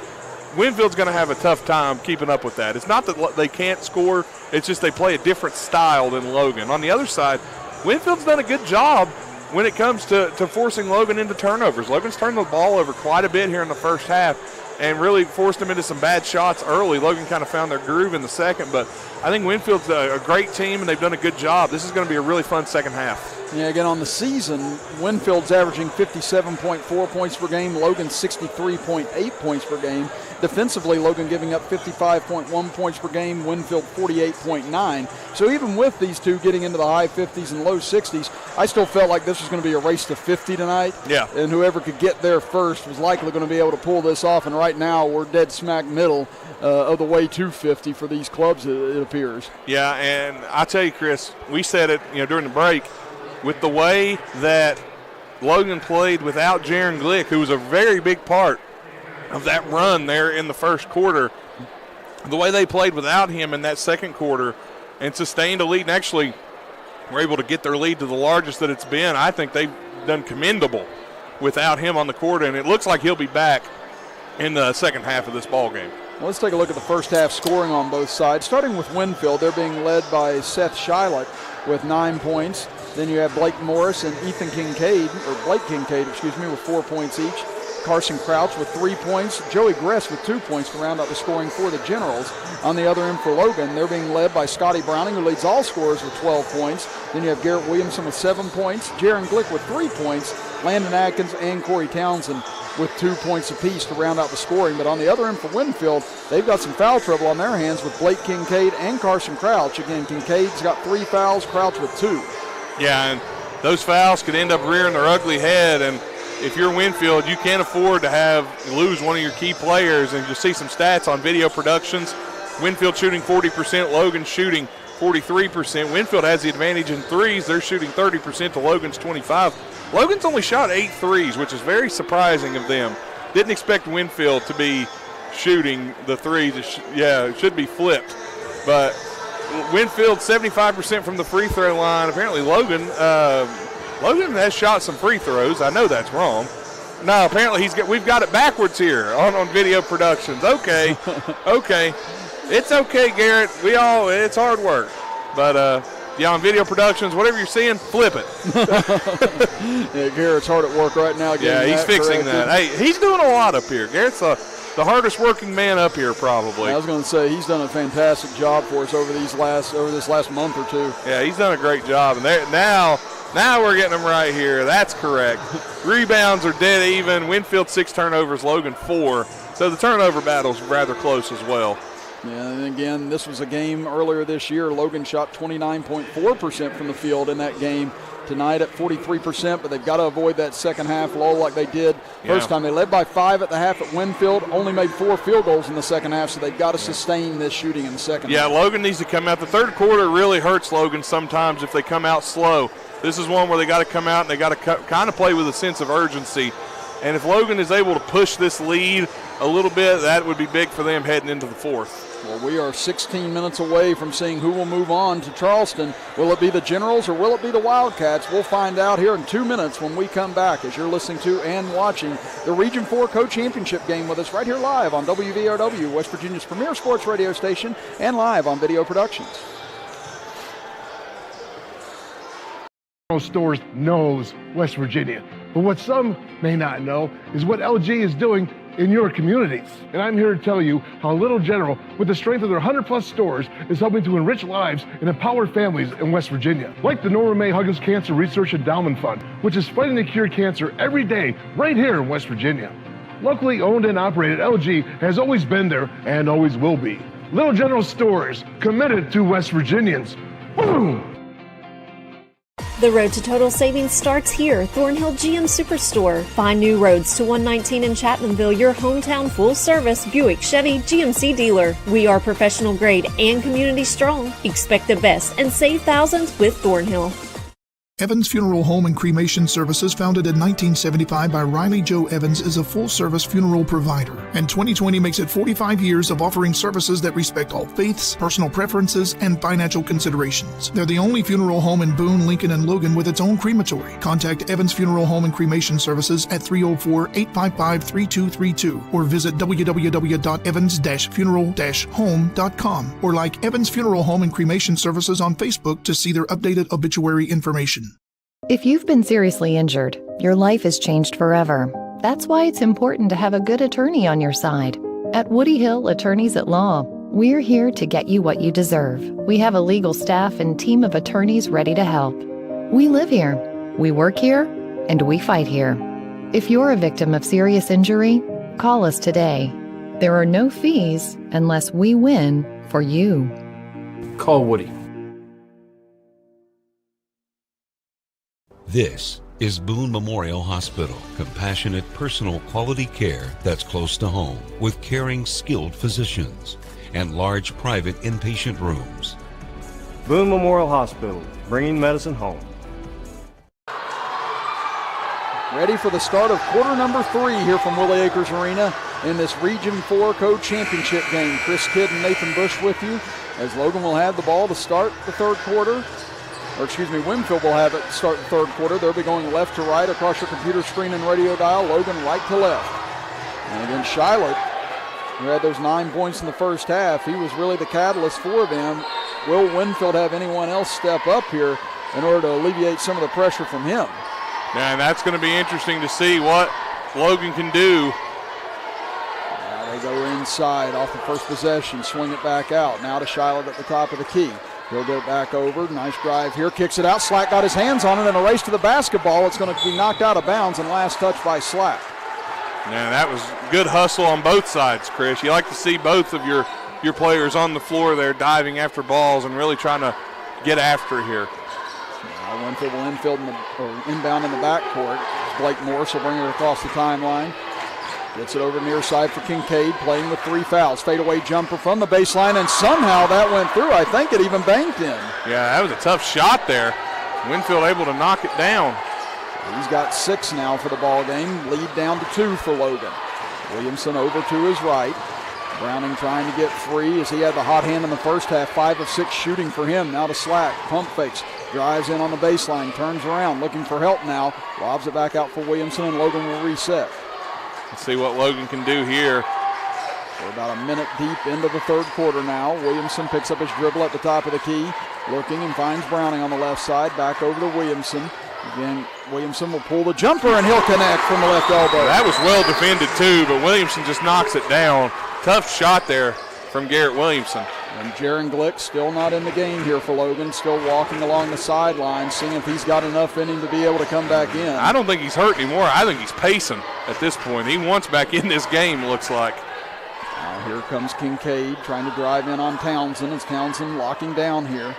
Winfield's going to have a tough time keeping up with that. It's not that they can't score, it's just they play a different style than Logan. On the other side, Winfield's done a good job when it comes to forcing Logan into turnovers. Logan's turned the ball over quite a bit here in the first half and really forced them into some bad shots early. Logan kind of found their groove in the second, but I think Winfield's a great team, and they've done a good job. This is going to be a really fun second half. Yeah, again, on the season, Winfield's averaging 57.4 points per game, Logan 63.8 points per game. Defensively, Logan giving up 55.1 points per game, Winfield 48.9. So even with these two getting into the high 50s and low 60s, I still felt like this was going to be a race to 50 tonight. Yeah. And whoever could get there first was likely going to be able to pull this off. And right now, we're dead smack middle of the way to 50 for these clubs, it appears. Yeah, and I tell you, Chris, we said it during the break, with the way that Logan played without Jaron Glick, who was a very big part of that run there in the first quarter, the way they played without him in that second quarter and sustained a lead and actually were able to get their lead to the largest that it's been, I think they've done commendable without him on the court, and it looks like he'll be back in the second half of this ball game. Well, let's take a look at the first half scoring on both sides. Starting with Winfield, they're being led by Seth Shylock with 9 points. Then you have Blake Morris and Blake Kincaid, with 4 points each. Carson Crouch with 3 points. Joey Gress with 2 points to round out the scoring for the Generals. On the other end for Logan, they're being led by Scotty Browning, who leads all scorers with 12 points. Then you have Garrett Williamson with 7 points. Jaron Glick with 3 points. Landon Atkins and Corey Townsend with 2 points apiece to round out the scoring. But on the other end for Winfield, they've got some foul trouble on their hands with Blake Kincaid and Carson Crouch. Again, Kincaid's got 3 fouls, Crouch with 2. Yeah, and those fouls could end up rearing their ugly head, and if you're Winfield, you can't afford to lose one of your key players. And you'll see some stats on video productions. Winfield shooting 40%, Logan shooting 43%. Winfield has the advantage in threes. They're shooting 30% to Logan's 25%. Logan's only shot 8 threes, which is very surprising of them. Didn't expect Winfield to be shooting the threes. It should be flipped. But Winfield 75% from the free throw line. Apparently Logan has shot some free throws. I know that's wrong. No, apparently we've got it backwards here on video productions. Okay. Okay. It's okay, Garrett. It's hard work. But on video productions, whatever you're seeing, flip it. Yeah, Garrett's hard at work right now. Yeah, he's fixing that. Hey, he's doing a lot up here. Garrett's the hardest working man up here, probably. I was going to say he's done a fantastic job for us over this last month or two. Yeah, he's done a great job, and now we're getting them right here. That's correct. Rebounds are dead even. Winfield 6 turnovers, Logan 4. So the turnover battle's rather close as well. Yeah, and again, this was a game earlier this year. Logan shot 29.4% from the field in that game. Tonight at 43%, but they've got to avoid that second half lull like they did first time. They led by 5 at the half at Winfield, only made 4 field goals in the second half, so they've got to sustain this shooting in the second half. Yeah, Logan needs to come out. The third quarter really hurts Logan sometimes if they come out slow. This is one where they got to come out and they got to kind of play with a sense of urgency. And if Logan is able to push this lead a little bit, that would be big for them heading into the fourth. Well, we are 16 minutes away from seeing who will move on to Charleston. Will it be the Generals or will it be the Wildcats? We'll find out here in 2 minutes when we come back as you're listening to and watching the Region 4 Co-Championship game with us right here live on WVRW, West Virginia's premier sports radio station, and live on Video Productions. Stores knows West Virginia, but what some may not know is what LG is doing in your communities. And I'm here to tell you how Little General, with the strength of their 100+ stores, is helping to enrich lives and empower families in West Virginia. Like the Norma May Huggins Cancer Research Endowment Fund, which is fighting to cure cancer every day right here in West Virginia. Locally owned and operated, LG has always been there and always will be. Little General stores, committed to West Virginians. Boom! The road to total savings starts here, Thornhill GM Superstore. Find new roads to 119 in Chapmanville, your hometown full-service Buick, Chevy, GMC dealer. We are professional grade and community strong. Expect the best and save thousands with Thornhill. Evans Funeral Home and Cremation Services, founded in 1975 by Riley Joe Evans, is a full-service funeral provider. And 2020 makes it 45 years of offering services that respect all faiths, personal preferences, and financial considerations. They're the only funeral home in Boone, Lincoln, and Logan with its own crematory. Contact Evans Funeral Home and Cremation Services at 304-855-3232 or visit www.evans-funeral-home.com or like Evans Funeral Home and Cremation Services on Facebook to see their updated obituary information. If you've been seriously injured, your life has changed forever. That's why it's important to have a good attorney on your side. At Woody Hill Attorneys at Law, we're here to get you what you deserve. We have a legal staff and team of attorneys ready to help. We live here, we work here, and we fight here. If you're a victim of serious injury, call us today. There are no fees unless we win for you. Call Woody. This is Boone Memorial Hospital, compassionate personal quality care that's close to home, with caring skilled physicians and large private inpatient rooms. Boone Memorial Hospital, bringing medicine home. Ready for the start of quarter number 3 here from Willie Acres Arena in this Region 4 Co-Championship game. Chris Kidd and Nathan Bush with you as Logan will have the ball to start the third quarter. Winfield will have it start the third quarter. They'll be going left to right across your computer screen and radio dial. Logan right to left. And again, Shiloh, who had those 9 points in the first half, he was really the catalyst for them. Will Winfield have anyone else step up here in order to alleviate some of the pressure from him? Yeah, and that's going to be interesting to see what Logan can do. Now they go inside off the first possession, swing it back out. Now to Shiloh at the top of the key. He'll get it back over. Nice drive here. Kicks it out. Slack got his hands on it in a race to the basketball. It's going to be knocked out of bounds and last touch by Slack. Yeah, that was good hustle on both sides, Chris. You like to see both of your players on the floor there diving after balls and really trying to get after here. Now Winfield will inbound in the backcourt. Blake Morris will bring it across the timeline. Gets it over near side for Kincaid, playing with 3 fouls. Fadeaway jumper from the baseline, and somehow that went through. I think it even banked in. Yeah, that was a tough shot there. Winfield able to knock it down. He's got 6 now for the ball game. Lead down to 2 for Logan. Williamson over to his right. Browning trying to get free as he had the hot hand in the first half. 5 of 6 shooting for him. Now to Slack. Pump fakes. Drives in on the baseline. Turns around looking for help now. Lobs it back out for Williamson, and Logan will reset. Let's see what Logan can do here. We're about a minute deep into the third quarter now. Williamson picks up his dribble at the top of the key. Looking and finds Browning on the left side. Back over to Williamson. Again, Williamson will pull the jumper, and he'll connect from the left elbow. That was well defended too, but Williamson just knocks it down. Tough shot there from Garrett Williamson. And Jaron Glick still not in the game here for Logan, still walking along the sideline, seeing if he's got enough in him to be able to come back in. I don't think he's hurt anymore. I think he's pacing at this point. He wants back in this game, looks like. Here comes Kincaid trying to drive in on Townsend. It's Townsend locking down here.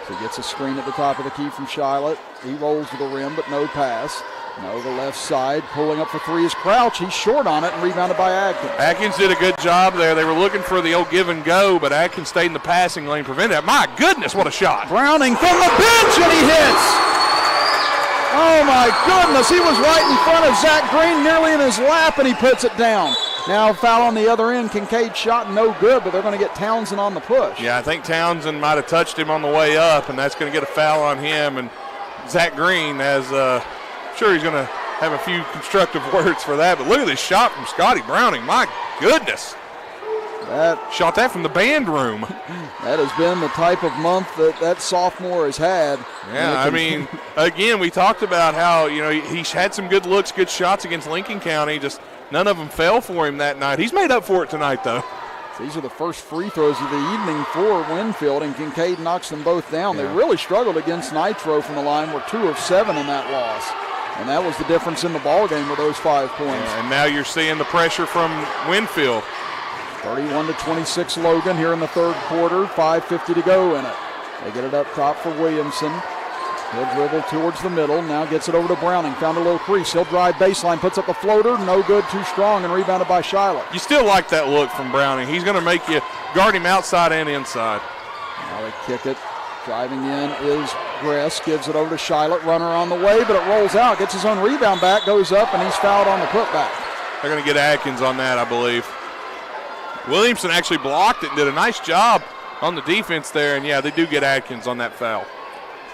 So he gets a screen at the top of the key from Charlotte. He rolls to the rim, but no pass. Now the left side, pulling up for three is Crouch. He's short on it and rebounded by Atkins. Atkins did a good job there. They were looking for the old give and go, but Atkins stayed in the passing lane, prevented that. My goodness, what a shot. Browning from the bench, and he hits. Oh, my goodness. He was right in front of Zach Green, nearly in his lap, and he puts it down. Now foul on the other end. Kincaid shot no good, but they're going to get Townsend on the push. Yeah, I think Townsend might have touched him on the way up, and that's going to get a foul on him. And Zach Green has, sure he's going to have a few constructive words for that. But look at this shot from Scotty Browning. My goodness. Shot that from the band room. That has been the type of month that sophomore has had. Yeah, I mean, again, we talked about how, he's had some good looks, good shots against Lincoln County. Just none of them fell for him that night. He's made up for it tonight, though. These are the first free throws of the evening for Winfield, and Kincaid knocks them both down. Yeah. They really struggled against Nitro from the line. We're 2 of 7 in that loss. And that was the difference in the ball game with those 5 points. Yeah, and now you're seeing the pressure from Winfield. 31-26 Logan here in the third quarter. 5:50 to go in it. They get it up top for Williamson. He'll dribble towards the middle. Now gets it over to Browning. Found a little crease. He'll drive baseline. Puts up the floater. No good. Too strong and rebounded by Shiloh. You still like that look from Browning. He's going to make you guard him outside and inside. Now they kick it. Driving in is Gress. Gives it over to Shiloh. Runner on the way, but it rolls out. Gets his own rebound back. Goes up, and he's fouled on the putback. They're going to get Atkins on that, I believe. Williamson actually blocked it and did a nice job on the defense there. And, yeah, they do get Atkins on that foul.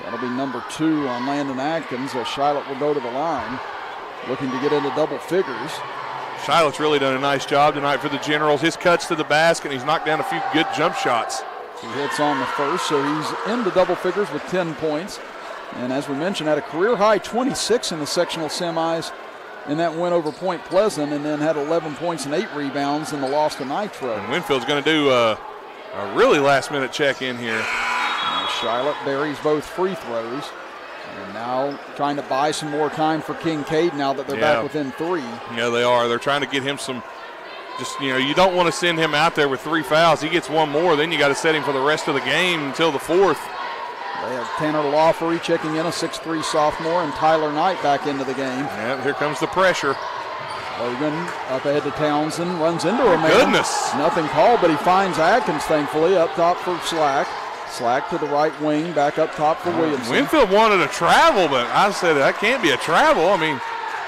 That'll be number 2 on Landon Atkins. Shiloh will go to the line, looking to get into double figures. Shiloh's really done a nice job tonight for the Generals. His cuts to the basket, and he's knocked down a few good jump shots. He hits on the first, so he's into double figures with 10 points. And as we mentioned, had a career-high 26 in the sectional semis in that win over Point Pleasant, and then had 11 points and 8 rebounds in the loss to Nitro. And Winfield's going to do a really last-minute check-in here. Charlotte buries both free throws. And now trying to buy some more time for Kincaid now that they're back within 3. Yeah, they are. They're trying to get him some, you don't want to send him out there with 3 fouls. He gets 1 more, then you got to set him for the rest of the game until the 4th. They have Tanner Lawfery checking in, a 6'3 sophomore, and Tyler Knight back into the game. Yeah, here comes the pressure. Logan up ahead to Townsend, runs into a man. Goodness. Nothing called, but he finds Atkins, thankfully, up top for Slack. Slack to the right wing, back up top for Williamson. Winfield wanted a travel, but I said that can't be a travel. I mean,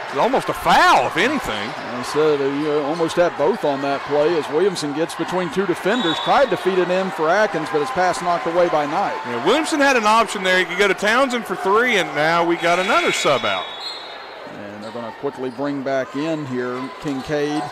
it's almost a foul, if anything. I said he almost had both on that play as Williamson gets between 2 defenders. Tried to feed it in for Atkins, but his pass knocked away by Knight. Yeah, Williamson had an option there. He could go to Townsend for 3, and now we got another sub out. And they're going to quickly bring back in here Kincaid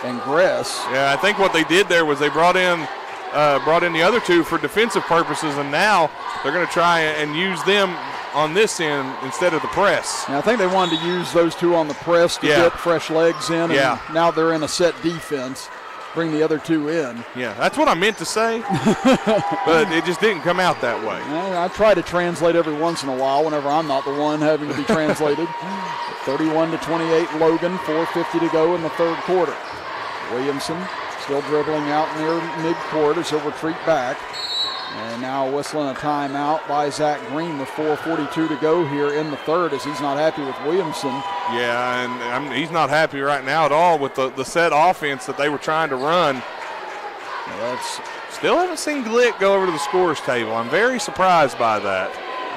and Gress. Yeah, I think what they did there was they brought in the other 2 for defensive purposes, and now they're going to try and use them on this end instead of the press. Now, I think they wanted to use those 2 on the press to get fresh legs in, and now they're in a set defense. Bring the other 2 in. Yeah, that's what I meant to say, but it just didn't come out that way. Well, I try to translate every once in a while whenever I'm not the one having to be translated. 31-28 Logan, 4:50 to go in the third quarter. Williamson still dribbling out near midcourt as he'll retreat back. And now whistling a timeout by Zach Green with 4:42 to go here in the third as he's not happy with Williamson. Yeah, and he's not happy right now at all with the set offense that they were trying to run. Still haven't seen Glick go over to the scorer's table. I'm very surprised by that.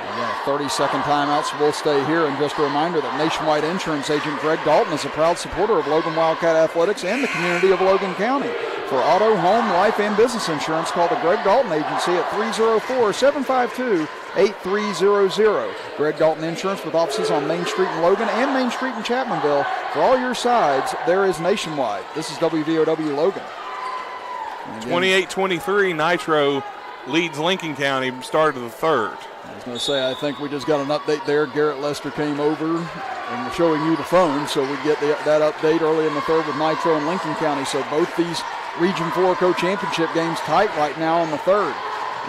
Again, a 30-second timeout, so we'll stay here. And just a reminder that Nationwide Insurance Agent Greg Dalton is a proud supporter of Logan Wildcat Athletics and the community of Logan County. For auto, home, life, and business insurance, call the Greg Dalton Agency at 304-752-8300. Greg Dalton Insurance with offices on Main Street in Logan and Main Street in Chapmanville. For all your sides, there is Nationwide. This is WVOW Logan. 28-23, Nitro leads Lincoln County, start of the third. I was going to say, I think we just got an update there. Garrett Lester came over, and we're showing you the phone, so we get that update early in the third with Nitro and Lincoln County. So both these Region 4 co-championship games tight right now in the third.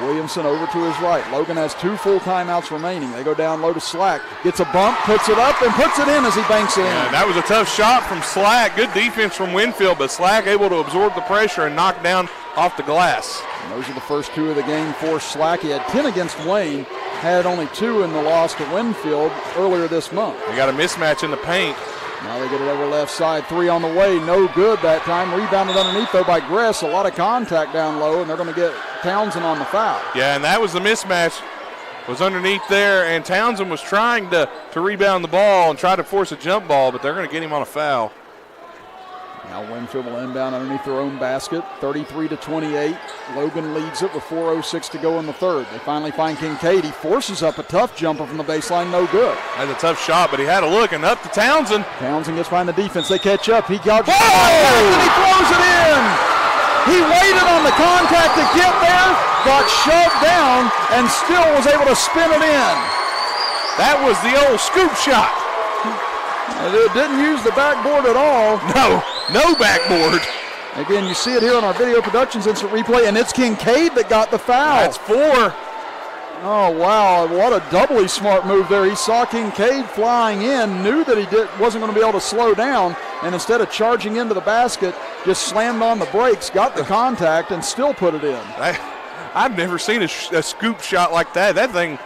Williamson over to his right. Logan has 2 full timeouts remaining. They go down low to Slack. Gets a bump, puts it up, and puts it in as he banks it in. That was a tough shot from Slack. Good defense from Winfield, but Slack able to absorb the pressure and knock down off the glass. And those are the first 2 of the game for Slack. He had 10 against Wayne, had only 2 in the loss to Winfield earlier this month. They got a mismatch in the paint. Now they get it over left side. 3 on the way. No good that time. Rebounded underneath, though, by Gress. A lot of contact down low, and they're going to get Townsend on the foul. Yeah, and that was the mismatch. Was underneath there, and Townsend was trying to rebound the ball and try to force a jump ball, but they're going to get him on a foul. Now Winfield will inbound underneath their own basket, 33-28. Logan leads it with 4:06 to go in the third. They finally find Kincaid. He forces up a tough jumper from the baseline, no good. That's a tough shot, but he had a look, and up to Townsend. Townsend gets behind the defense. They catch up. He got and he throws it in. He waited on the contact to get there, got shoved down, and still was able to spin it in. That was the old scoop shot. It didn't use the backboard at all. No backboard. Again, you see it here on our video productions instant replay, and it's Kincaid that got the foul. That's 4. Oh, wow, what a doubly smart move there. He saw Kincaid flying in, knew that he wasn't going to be able to slow down, and instead of charging into the basket, just slammed on the brakes, got the contact, and still put it in. I've never seen a scoop shot like that. That thing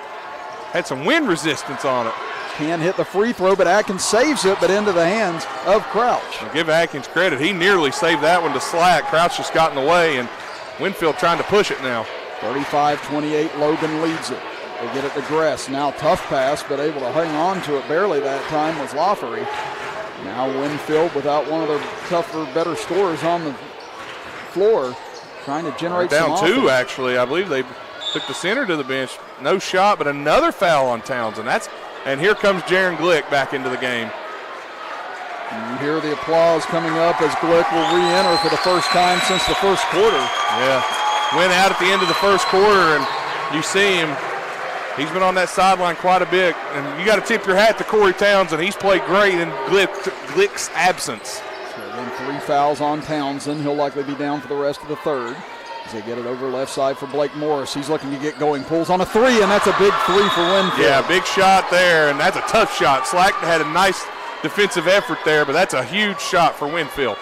had some wind resistance on it. Can't hit the free throw, but Atkins saves it, but into the hands of Crouch. I'll give Atkins credit. He nearly saved that one to Slack. Crouch just got in the way, and Winfield trying to push it now. 35-28, Logan leads it. They get it to Gress. Now tough pass, but able to hang on to it barely that time was Lafferty. Now Winfield without one of their tougher, better scorers on the floor, trying to generate down some 2, offense. Actually. I believe they took the center to the bench. No shot, but another foul on Townsend. And here comes Jaron Glick back into the game. And you hear the applause coming up as Glick will re-enter for the first time since the first quarter. Yeah, went out at the end of the first quarter, and you see him. He's been on that sideline quite a bit, and you got to tip your hat to Corey Townsend. He's played great in Glick's absence. So again, 3 fouls on Townsend. He'll likely be down for the rest of the third. As they get it over left side for Blake Morris. He's looking to get going. Pulls on a 3, and that's a big 3 for Winfield. Yeah, big shot there, and that's a tough shot. Slack had a nice defensive effort there, but that's a huge shot for Winfield.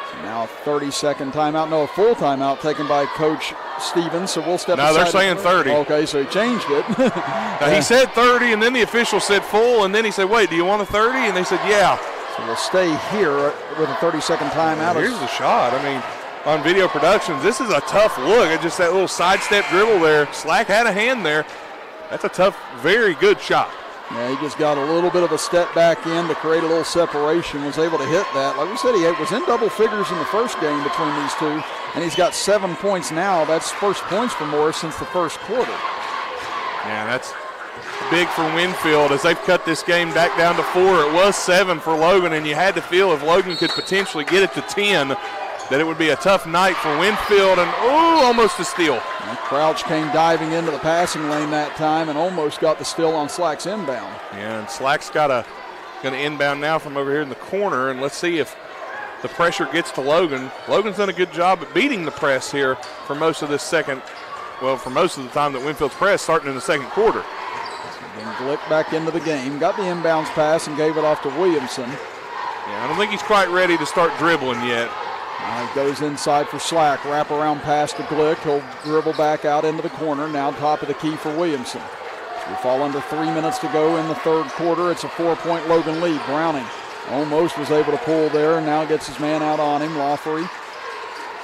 So now a 30-second timeout. No, a full timeout taken by Coach Stevens, so we'll step aside. No, they're saying 30. Okay, so he changed it. Now, he said 30, and then the official said full, and then he said, wait, do you want a 30? And they said, yeah. So we'll stay here with a 30-second timeout. Well, here's the shot. I mean, on video productions, this is a tough look at just that little sidestep dribble there. Slack had a hand there. That's a tough, very good shot. Yeah, he just got a little bit of a step back in to create a little separation, was able to hit that. Like we said, he was in double figures in the first game between these two, and he's got 7 points now. That's first points for Morris since the first quarter. Yeah, that's big for Winfield as they've cut this game back down to 4. It was 7 for Logan, and you had to feel if Logan could potentially get it to 10, that it would be a tough night for Winfield, and almost a steal. And Crouch came diving into the passing lane that time and almost got the steal on Slack's inbound. Yeah, and Slack's going to inbound now from over here in the corner, and let's see if the pressure gets to Logan. Logan's done a good job at beating the press here for most of this for most of the time that Winfield's press starting in the second quarter. Then Glick back into the game, got the inbounds pass and gave it off to Williamson. Yeah, I don't think he's quite ready to start dribbling yet. He goes inside for Slack, wrap around pass to Glick. He'll dribble back out into the corner. Now top of the key for Williamson. We fall under 3 minutes to go in the third quarter. It's a 4-point Logan lead. Browning almost was able to pull there. Now gets his man out on him. Lafferty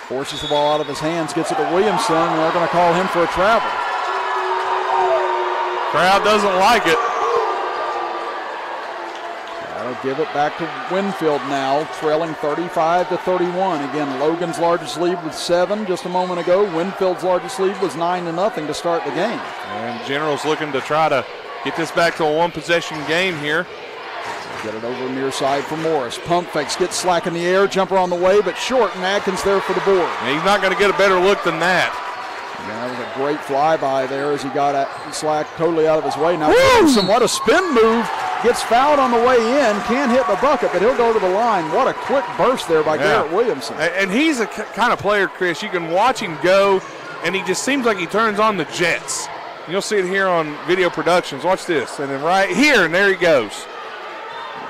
forces the ball out of his hands, gets it to Williamson, and they're going to call him for a travel. Crowd doesn't like it. That'll give it back to Winfield now, trailing 35-31. Again, Logan's largest lead was 7 just a moment ago. Winfield's largest lead was 9-0 to start the game. And General's looking to try to get this back to a one-possession game here. Get it over near side for Morris. Pump fakes, gets Slack in the air, jumper on the way, but short, and Atkins there for the board. And he's not going to get a better look than that. And that was a great flyby there as he got Slack totally out of his way. Now Williamson, what a spin move. Gets fouled on the way in, can't hit the bucket, but he'll go to the line. What a quick burst there by Garrett Williamson. And he's a kind of player, Chris, you can watch him go. and he just seems like he turns on the jets. You'll see it here on video productions. Watch this. And then right here, and there he goes.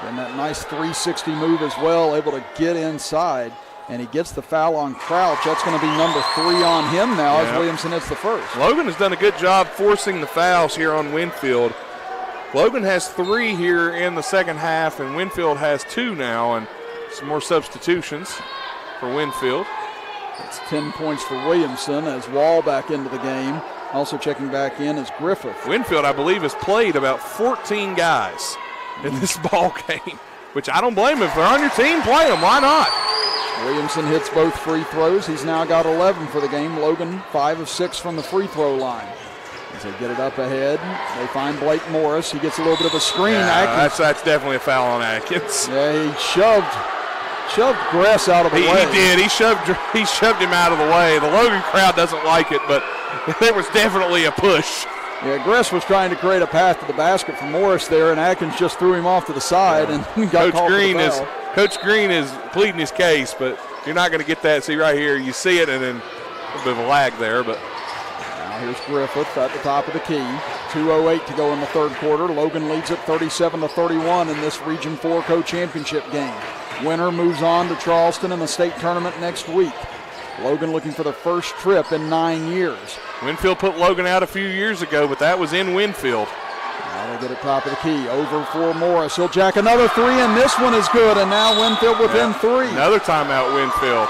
And that nice 360 move as well, able to get inside. And he gets the foul on Crouch. That's going to be number 3 on him now as Williamson hits the first. Logan has done a good job forcing the fouls here on Winfield. Logan has 3 here in the second half, and Winfield has 2 now, and some more substitutions for Winfield. It's 10 points for Williamson as Wall back into the game. Also checking back in is Griffith. Winfield, I believe, has played about 14 guys in this ball game, which I don't blame him. If they're on your team, play them. Why not? Williamson hits both free throws. He's now got 11 for the game. Logan 5 of 6 from the free throw line. As they get it up ahead, they find Blake Morris. He gets a little bit of a screen. Yeah, that's definitely a foul on Atkins. Yeah, he shoved Gress out of the way. He did. He shoved him out of the way. The Logan crowd doesn't like it, but there was definitely a push. Yeah, Gress was trying to create a path to the basket for Morris there, and Atkins just threw him off to the side and got called for the foul. Coach Green is pleading his case, but you're not going to get that. See right here, you see it, and then a bit of a lag there. But now here's Griffith at the top of the key. 2:08 to go in the third quarter. Logan leads at 37-31 in this Region 4 co-championship game. Winner moves on to Charleston in the state tournament next week. Logan looking for the first trip in 9 years. Winfield put Logan out a few years ago, but that was in Winfield. Now they get it top of the key. Over for Morris. He'll jack another 3, and this one is good. And now Winfield within 3. Another timeout, Winfield.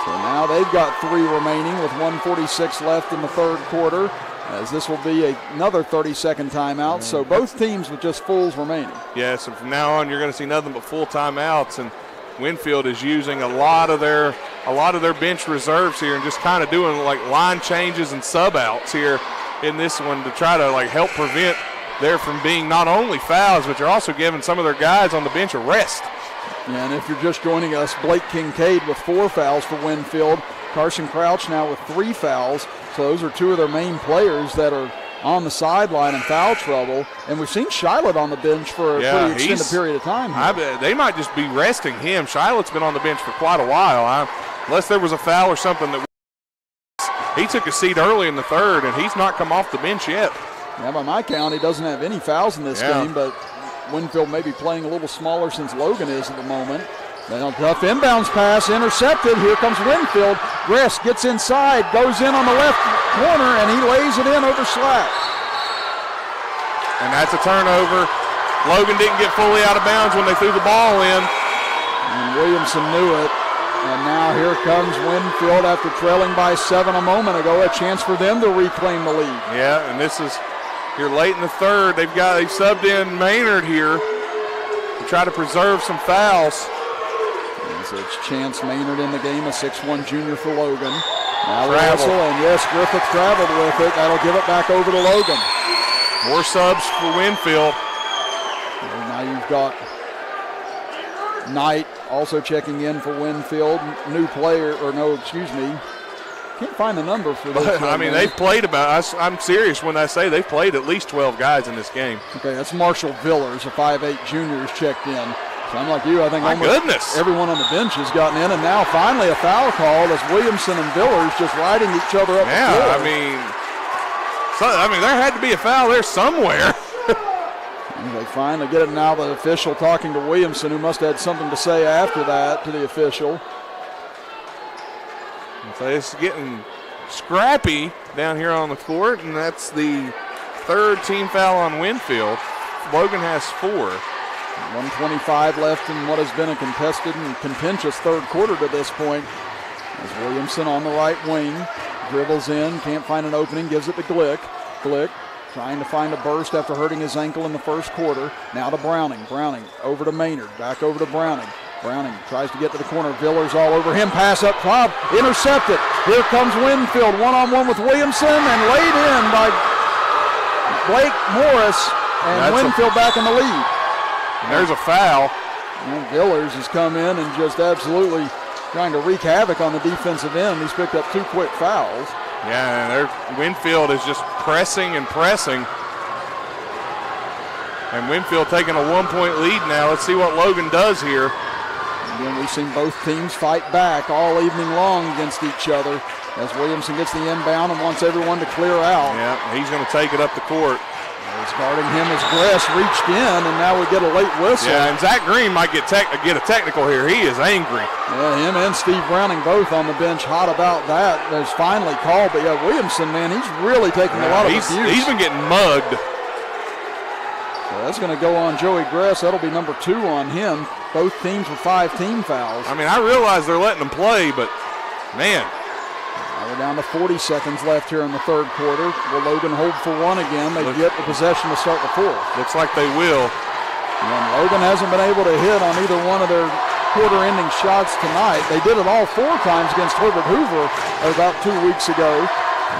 So now they've got 3 remaining with 1:46 left in the third quarter, as this will be another 30-second timeout. So both teams with just fulls remaining. Yeah, so from now on you're going to see nothing but full timeouts, and Winfield is using a lot of their bench reserves here and just kind of doing like line changes and sub outs here in this one to try to like help prevent there from being not only fouls, but you're also giving some of their guys on the bench a rest. Yeah, and if you're just joining us, Blake Kincaid with 4 fouls for Winfield. Carson Crouch now with 3 fouls. So those are 2 of their main players that are on the sideline in foul trouble. And we've seen Shiloh on the bench for a pretty extended period of time here. They might just be resting him. Shiloh's been on the bench for quite a while. Unless there was a foul or something that he took a seat early in the third, and he's not come off the bench yet. Yeah, by my count, he doesn't have any fouls in this game, but Winfield may be playing a little smaller since Logan is at the moment. Then a tough inbounds pass, intercepted. Here comes Winfield. Gress gets inside, goes in on the left corner, and he lays it in over Slack. And that's a turnover. Logan didn't get fully out of bounds when they threw the ball in. And Williamson knew it. And now here comes Winfield after trailing by 7 a moment ago. A chance for them to reclaim the lead. Yeah, and this is here late in the third. They've subbed in Maynard here to try to preserve some fouls. So it's Chance Maynard in the game, a 6'1 junior for Logan. Now Russell, and yes, Griffith traveled with it. That'll give it back over to Logan. More subs for Winfield. And now you've got Knight also checking in for Winfield. New player, can't find the number for this. I mean, they've played I'm serious when I say they've played at least 12 guys in this game. Okay, that's Marshall Villers, a 5'8 junior, is checked in. So I'm like you, I think everyone on the bench has gotten in, and now finally a foul call as Williamson and Villers just riding each other up the floor. I mean, there had to be a foul there somewhere. And they finally get it now. The official talking to Williamson, who must have had something to say after that to the official. So it's getting scrappy down here on the court, and that's the third team foul on Winfield. Logan has 4. 1:25 left in what has been a contested and contentious third quarter to this point. As Williamson on the right wing dribbles in, can't find an opening, gives it to Glick. Glick trying to find a burst after hurting his ankle in the first quarter. Now to Browning. Browning over to Maynard. Back over to Browning. Browning tries to get to the corner. Villers all over him. Pass up top. Intercepted. Here comes Winfield. One-on-one with Williamson and laid in by Blake Morris. And Winfield back in the lead. And there's a foul. And Villers has come in and just absolutely trying to wreak havoc on the defensive end. He's picked up 2 quick fouls. Yeah, and Winfield is just pressing and pressing. And Winfield taking a 1-point lead now. Let's see what Logan does here. Again, we've seen both teams fight back all evening long against each other. as Williamson gets the inbound and wants everyone to clear out. Yeah, he's going to take it up the court. He's guarding him as Gress reached in, and now we get a late whistle. Yeah, and Zach Green might get a technical here. He is angry. Yeah, him and Steve Browning both on the bench hot about that. There's finally called, but yeah, Williamson, man, he's really taking a lot of abuse. He's been getting mugged. So that's going to go on Joey Gress. That'll be number 2 on him. Both teams with 5 team fouls. I mean, I realize they're letting them play, but man. We're down to 40 seconds left here in the third quarter. Will Logan hold for one again? They get the possession to start the fourth. Looks like they will. And Logan hasn't been able to hit on either one of their quarter-ending shots tonight. They did it all 4 times against Herbert Hoover about 2 weeks ago.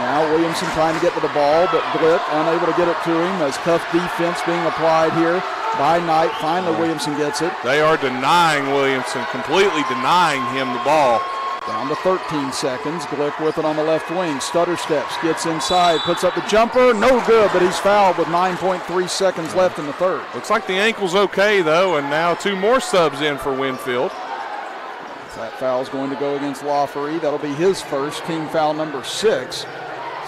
Now Williamson trying to get to the ball, but Glick unable to get it to him as tough defense being applied here by Knight. Finally, Williamson gets it. They are denying Williamson, completely denying him the ball. Down to 13 seconds. Glick with it on the left wing. Stutter steps, gets inside, puts up the jumper. No good, but he's fouled with 9.3 seconds left in the third. Looks like the ankle's okay, though, and now 2 more subs in for Winfield. That foul's going to go against Lawfery. That'll be his first, team foul number 6.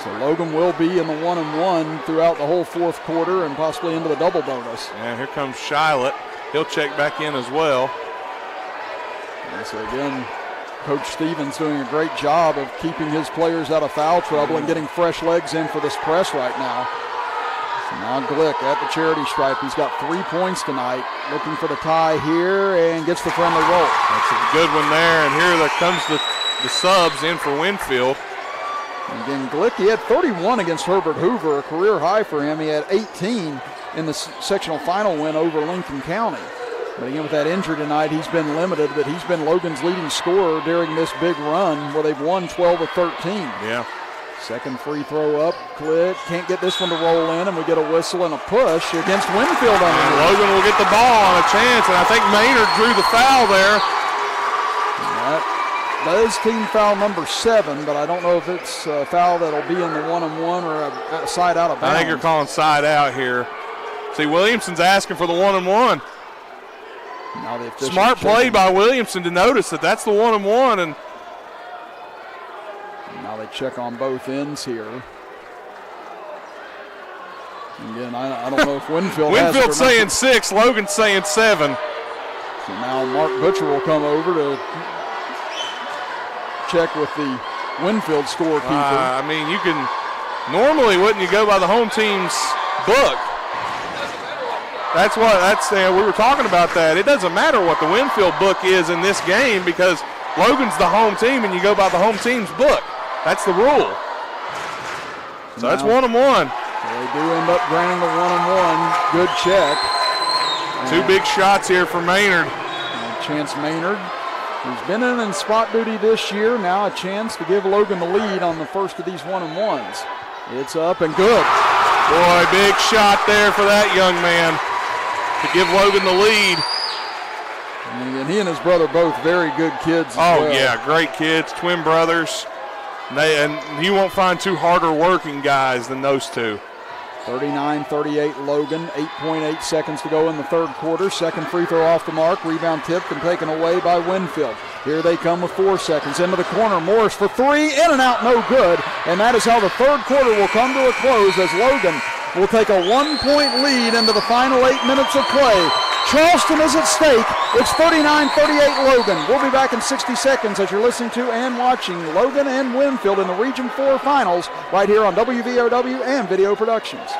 So Logan will be in the 1-and-1 throughout the whole fourth quarter and possibly into the double bonus. And here comes Shilett. He'll check back in as well. And so again, Coach Stevens doing a great job of keeping his players out of foul trouble and getting fresh legs in for this press right now. So now Glick at the charity stripe. He's got 3 points tonight. Looking for the tie here and gets the friendly roll. That's a good one there. And here comes the subs in for Winfield. And again, Glick, he had 31 against Herbert Hoover, a career high for him. He had 18 in the sectional final win over Lincoln County. But again, with that injury tonight, he's been limited, but he's been Logan's leading scorer during this big run where they've won 12 of 13. Yeah. Second free throw up. Click. Can't get this one to roll in, and we get a whistle and a push against Winfield. And Logan will get the ball on a chance, and I think Maynard drew the foul there. That is team foul number 7, but I don't know if it's a foul that'll be in the 1-and-1 or a side out of bounds. I think you're calling side out here. See, Williamson's asking for the 1-and-1. Smart play by Williamson to notice that that's the 1-and-1, and now they check on both ends here. Again, I don't know if Winfield has Winfield's saying 6, Logan's saying 7. So now Mark Butcher will come over to check with the Winfield scorekeeper. I mean, you can normally, wouldn't you go by the home team's book? We were talking about that. It doesn't matter what the Winfield book is in this game because Logan's the home team and you go by the home team's book. That's the rule. So that's 1-and-1. They do end up granting the 1-and-1. Good check. 2 big shots here for Maynard. Chance Maynard, who's been in spot duty this year, now a chance to give Logan the lead on the first of these 1-and-1s. It's up and good. Boy, big shot there for that young man to give Logan the lead. And he and his brother both very good kids as well. Yeah, great kids, twin brothers. And you won't find 2 harder working guys than those 2. 39-38 Logan, 8.8 seconds to go in the third quarter. Second free throw off the mark, rebound tipped and taken away by Winfield. Here they come with 4 seconds into the corner. Morris for 3, in and out, no good. And that is how the third quarter will come to a close as Logan will take a 1-point lead into the final 8 minutes of play. Charleston is at stake. It's 39-38 Logan. We'll be back in 60 seconds as you're listening to and watching Logan and Winfield in the Region 4 Finals right here on WVOW and Video Productions.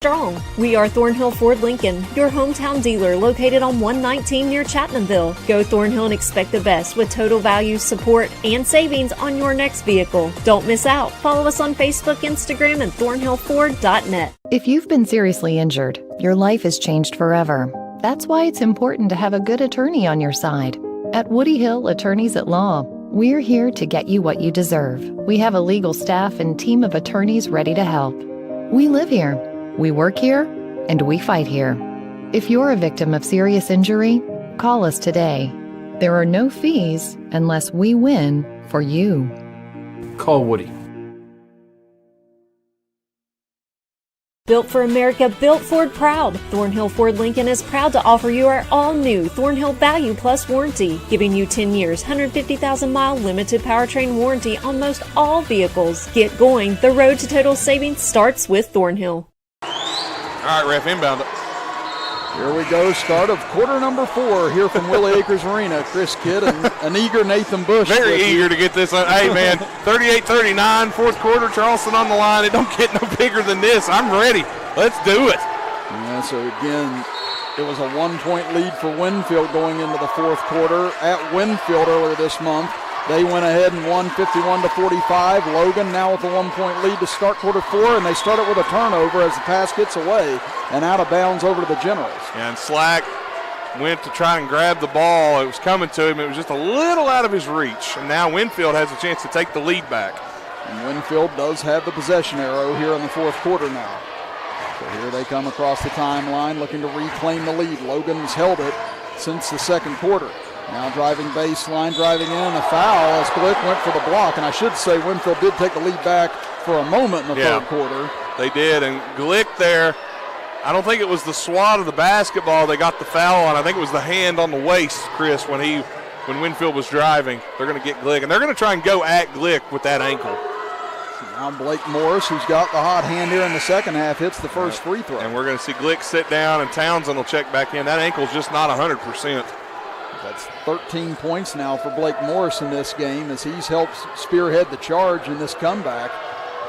Strong. We are Thornhill Ford Lincoln, your hometown dealer located on 119 near Chapmanville. Go Thornhill and expect the best with total value, support, and savings on your next vehicle. Don't miss out. Follow us on Facebook, Instagram, and thornhillford.net. If you've been seriously injured, your life has changed forever. That's why it's important to have a good attorney on your side. At Woody Hill Attorneys at Law, we're here to get you what you deserve. We have a legal staff and team of attorneys ready to help. We live here. We work here, and we fight here. If you're a victim of serious injury, call us today. There are no fees unless we win for you. Call Woody. Built for America, built Ford proud. Thornhill Ford Lincoln is proud to offer you our all-new Thornhill Value Plus warranty, giving you 10 years, 150,000-mile limited powertrain warranty on most all vehicles. Get going. The road to total savings starts with Thornhill. All right, ref, inbound it. Here we go, start of quarter number 4 here from Willie Acres Arena. Chris Kidd and an eager Nathan Bush. Very eager to get this. Hey, man, 38-39, fourth quarter, Charleston on the line. It don't get no bigger than this. I'm ready. Let's do it. Yeah, so again, it was a 1-point lead for Winfield going into the fourth quarter at Winfield earlier this month. They went ahead and won 51-45. Logan now with a 1-point lead to start quarter 4, and they start it with a turnover as the pass gets away and out of bounds over to the Generals. And Slack went to try and grab the ball. It was coming to him. It was just a little out of his reach. And now Winfield has a chance to take the lead back. And Winfield does have the possession arrow here in the fourth quarter now. So here they come across the timeline looking to reclaim the lead. Logan's held it since the second quarter. Now driving baseline, driving in, a foul as Glick went for the block. And I should say Winfield did take the lead back for a moment in the third quarter. They did, and Glick there, I don't think it was the swat of the basketball they got the foul on. I think it was the hand on the waist, Chris, when Winfield was driving. They're going to get Glick, and they're going to try and go at Glick with that ankle. So now Blake Morris, who's got the hot hand here in the second half, hits the first free throw. And we're going to see Glick sit down, and Townsend will check back in. That ankle's just not 100%. That's 13 points now for Blake Morris in this game as he's helped spearhead the charge in this comeback.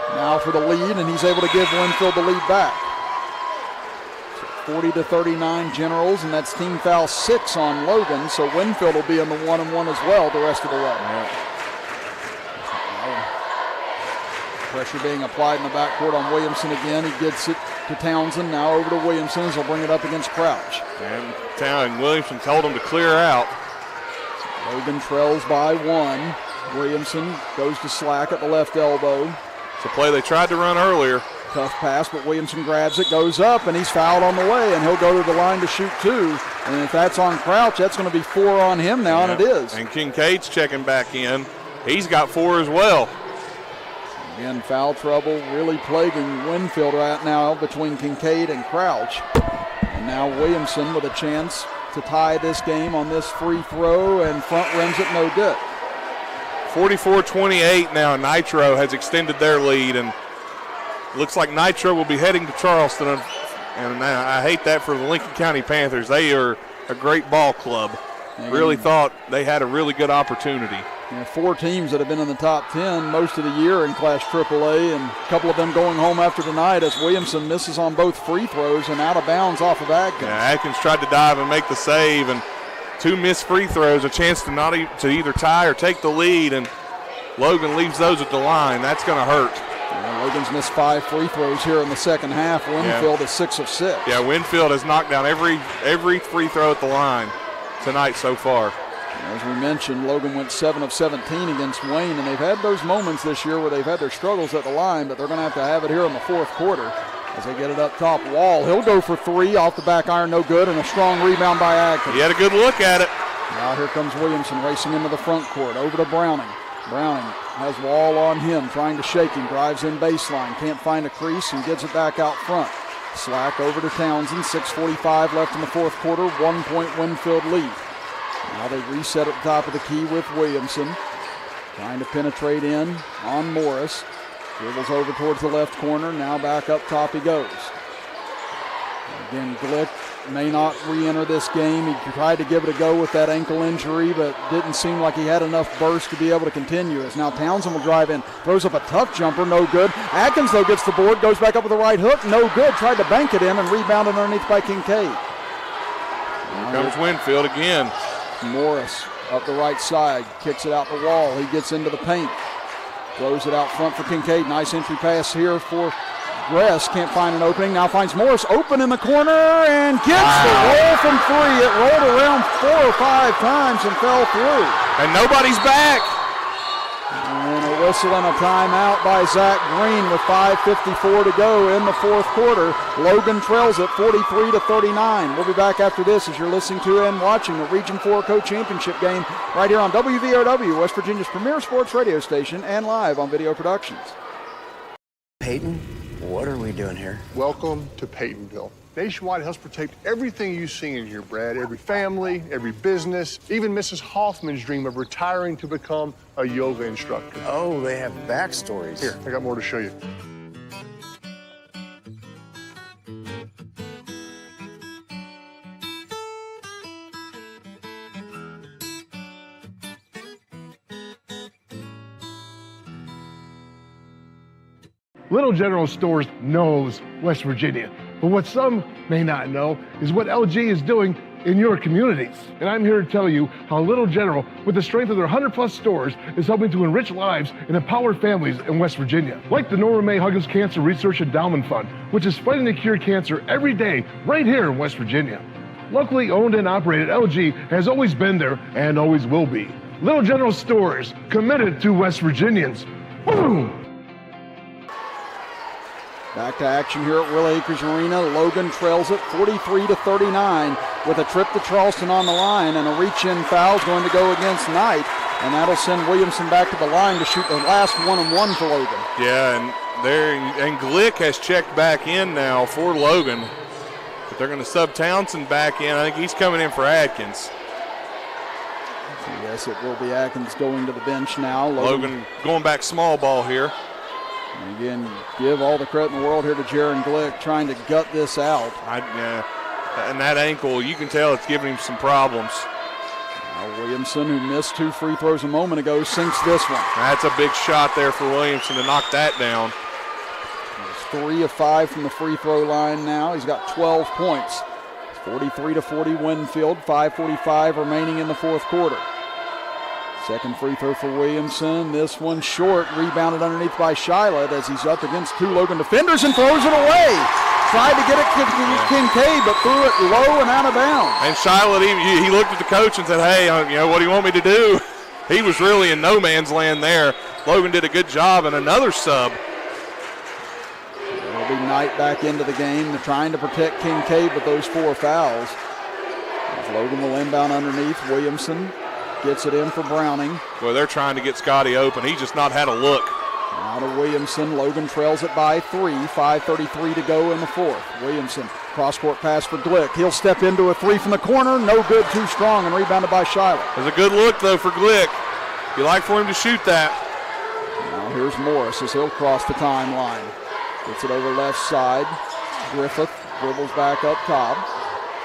Now for the lead, and he's able to give Winfield the lead back. 40-39 Generals, and that's team foul 6 on Logan, so Winfield will be in the 1-and-1 as well the rest of the way. Yeah. Pressure being applied in the backcourt on Williamson again. He gets it to Townsend, now over to Williamson as he'll bring it up against Crouch. And Williamson told him to clear out. Logan trails by 1. Williamson goes to Slack at the left elbow. It's a play they tried to run earlier. Tough pass, but Williamson grabs it, goes up, and he's fouled on the way, and he'll go to the line to shoot 2. And if that's on Crouch, that's going to be 4 on him now, and it is. And Kincaid's checking back in. He's got 4 as well. Again, foul trouble really plaguing Winfield right now between Kincaid and Crouch. And now Williamson with a chance to tie this game on this free throw, and front rims it no good. 44-28 now. Nitro has extended their lead, and looks like Nitro will be heading to Charleston. And I hate that for the Lincoln County Panthers. They are a great ball club. Really thought they had a really good opportunity. 4 teams that have been in the top 10 most of the year in Class AAA, and a couple of them going home after tonight as Williamson misses on both free throws and out of bounds off of Atkins. Yeah, Atkins tried to dive and make the save, and 2 missed free throws, a chance to either tie or take the lead, and Logan leaves those at the line. That's going to hurt. Logan's missed 5 free throws here in the second half. Winfield is 6 of 6. Yeah, Winfield has knocked down every free throw at the line tonight so far. As we mentioned, Logan went 7 of 17 against Wayne, and they've had those moments this year where they've had their struggles at the line, but they're going to have it here in the fourth quarter as they get it up top. Wall, he'll go for 3 off the back iron, no good, and a strong rebound by Atkins. He had a good look at it. Now here comes Williamson racing into the front court, over to Browning. Browning has Wall on him, trying to shake him, drives in baseline, can't find a crease, and gets it back out front. Slack over to Townsend, 6:45 left in the fourth quarter, 1-point Winfield lead. Now they reset at the top of the key with Williamson, trying to penetrate in on Morris. Dribbles over towards the left corner, now back up top he goes. Again, Glick may not re-enter this game. He tried to give it a go with that ankle injury, but didn't seem like he had enough burst to be able to continue. As now Townsend will drive in, throws up a tough jumper, no good. Atkins, though, gets the board, goes back up with the right hook, no good. Tried to bank it in and rebounded underneath by Kincaid. Here comes Winfield again. Morris up the right side, kicks it out the wall. He gets into the paint, throws it out front for Kincaid. Nice entry pass here for Gress. Can't find an opening. Now finds Morris open in the corner and gets the roll from 3. It rolled around 4 or 5 times and fell through. And nobody's back. And a whistle and a timeout by Zach Green with 5:54 to go in the fourth quarter. Logan trails it 43-39. We'll be back after this as you're listening to and watching the Region 4 Co-Championship game right here on WVRW, West Virginia's premier sports radio station, and live on Video Productions. Peyton, What are we doing here? Welcome to Peytonville. Nationwide helps protect everything you see in here, Brad. Every family, every business, even Mrs. Hoffman's dream of retiring to become a yoga instructor. Oh, they have backstories. Here, I got more to show you. Little General Stores knows West Virginia, but what some may not know is what LG is doing in your communities. And I'm here to tell you how Little General, with the strength of their 100+ stores, is helping to enrich lives and empower families in West Virginia. Like the Norma May Huggins Cancer Research Endowment Fund, which is fighting to cure cancer every day right here in West Virginia. Locally owned and operated, LG has always been there and always will be. Little General Stores, committed to West Virginians. Boom! Back to action here at Will Acres Arena. Logan trails it 43-39 with a trip to Charleston on the line, and a reach-in foul is going to go against Knight, and that'll send Williamson back to the line to shoot the last 1-and-1 for Logan. Yeah, and Glick has checked back in now for Logan, but they're going to sub Townsend back in. I think he's coming in for Atkins. Yes, it will be Atkins going to the bench now. Logan going back small ball here. And again, give all the credit in the world here to Jaron Glick trying to gut this out. And that ankle, you can tell it's giving him some problems. Now Williamson, who missed 2 free throws a moment ago, sinks this one. That's a big shot there for Williamson to knock that down. He's 3 of 5 from the free throw line now. He's got 12 points. 43-40 Winfield, 5:45 remaining in the fourth quarter. Second free throw for Williamson. This one short, rebounded underneath by Shiloh as he's up against 2 Logan defenders and throws it away. Tried to get it to Kincaid, but threw it low and out of bounds. And Shiloh, he looked at the coach and said, hey, what do you want me to do? He was really in no man's land there. Logan did a good job, and another sub. It'll be Knight back into the game. They're trying to protect Kincaid with those 4 fouls. As Logan will inbound underneath. Williamson gets it in for Browning. Well, they're trying to get Scotty open. He's just not had a look. Now to Williamson. Logan trails it by 3. 5:33 to go in the fourth. Williamson, cross-court pass for Glick. He'll step into a 3 from the corner. No good, too strong, and rebounded by Shiloh. There's a good look, though, for Glick. You like for him to shoot that. Now here's Morris as he'll cross the timeline. Gets it over left side. Griffith dribbles back up top.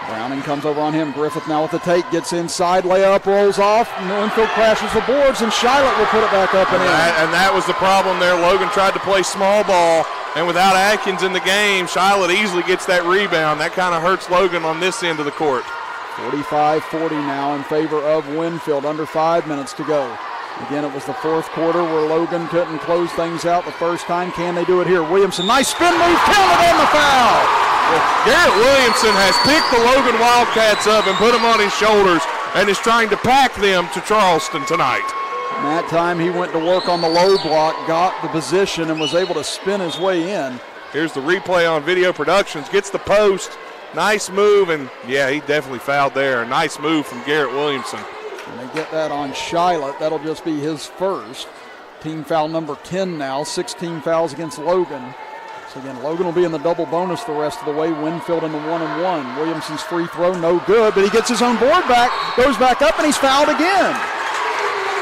Browning comes over on him. Griffith now with the take, gets inside, layup, rolls off. Winfield crashes the boards, and Shiloh will put it back up and in. And that was the problem there. Logan tried to play small ball, and without Atkins in the game, Shiloh easily gets that rebound. That kind of hurts Logan on this end of the court. 45-40 now in favor of Winfield. Under 5 minutes to go. Again, it was the fourth quarter where Logan couldn't close things out the first time. Can they do it here? Williamson, nice spin move, counted on the foul. Garrett Williamson has picked the Logan Wildcats up and put them on his shoulders and is trying to pack them to Charleston tonight. And that time he went to work on the low block, got the position, and was able to spin his way in. Here's the replay on Video Productions. Gets the post. Nice move, and yeah, he definitely fouled there. A nice move from Garrett Williamson. And they get that on Shiloh. That'll just be his first. Team foul number 10 now. 16 fouls against Logan. So again, Logan will be in the double bonus the rest of the way. Winfield in the 1-and-1. Williamson's free throw, no good, but he gets his own board back, goes back up, and he's fouled again.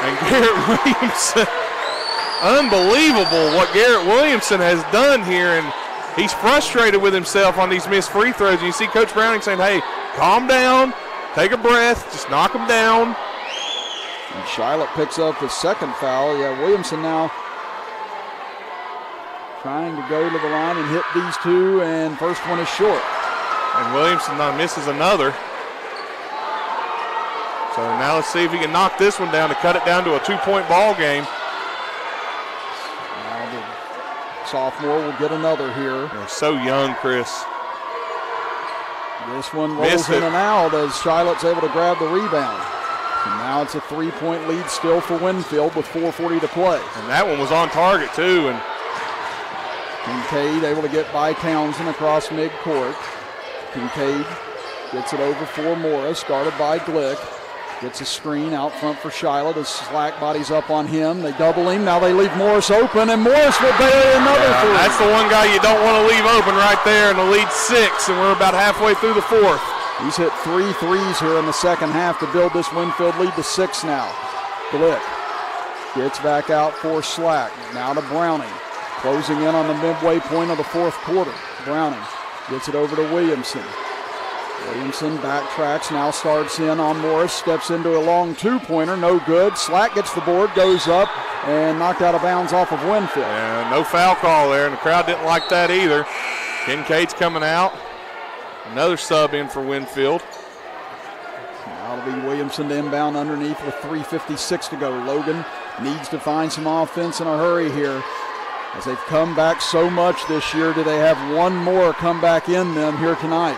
And Garrett Williamson, unbelievable what Garrett Williamson has done here, and he's frustrated with himself on these missed free throws. And you see Coach Browning saying, hey, calm down, take a breath, just knock him down. And Shiloh picks up his second foul. Yeah, Williamson now trying to go to the line and hit these 2, and first one is short. And Williamson now misses another. So now let's see if he can knock this one down to cut it down to a 2-point ball game. Now the sophomore will get another here. They're so young, Chris. This one rolls in and out as Shiloh's able to grab the rebound. And now it's a 3-point lead still for Winfield with 4:40 to play. And that one was on target too. And Kincaid able to get by Townsend across midcourt. Kincaid gets it over for Morris, guarded by Glick. Gets a screen out front for Shiloh. The Slack bodies up on him. They double him. Now they leave Morris open, and Morris will bury another three. That's the one guy you don't want to leave open right there, and the lead 6, and we're about halfway through the 4th. He's hit 3 threes here in the second half to build this Winfield lead to 6 now. Glick gets back out for Slack. Now to Browning. Closing in on the midway point of the 4th quarter. Browning gets it over to Williamson. Williamson backtracks, now starts in on Morris, steps into a long two-pointer, no good. Slack gets the board, goes up, and knocked out of bounds off of Winfield. Yeah, no foul call there, and the crowd didn't like that either. Kincaid's coming out. Another sub in for Winfield. Now it'll be Williamson to inbound underneath with 3:56 to go. Logan needs to find some offense in a hurry here. As they've come back so much this year, do they have one more come back in them here tonight?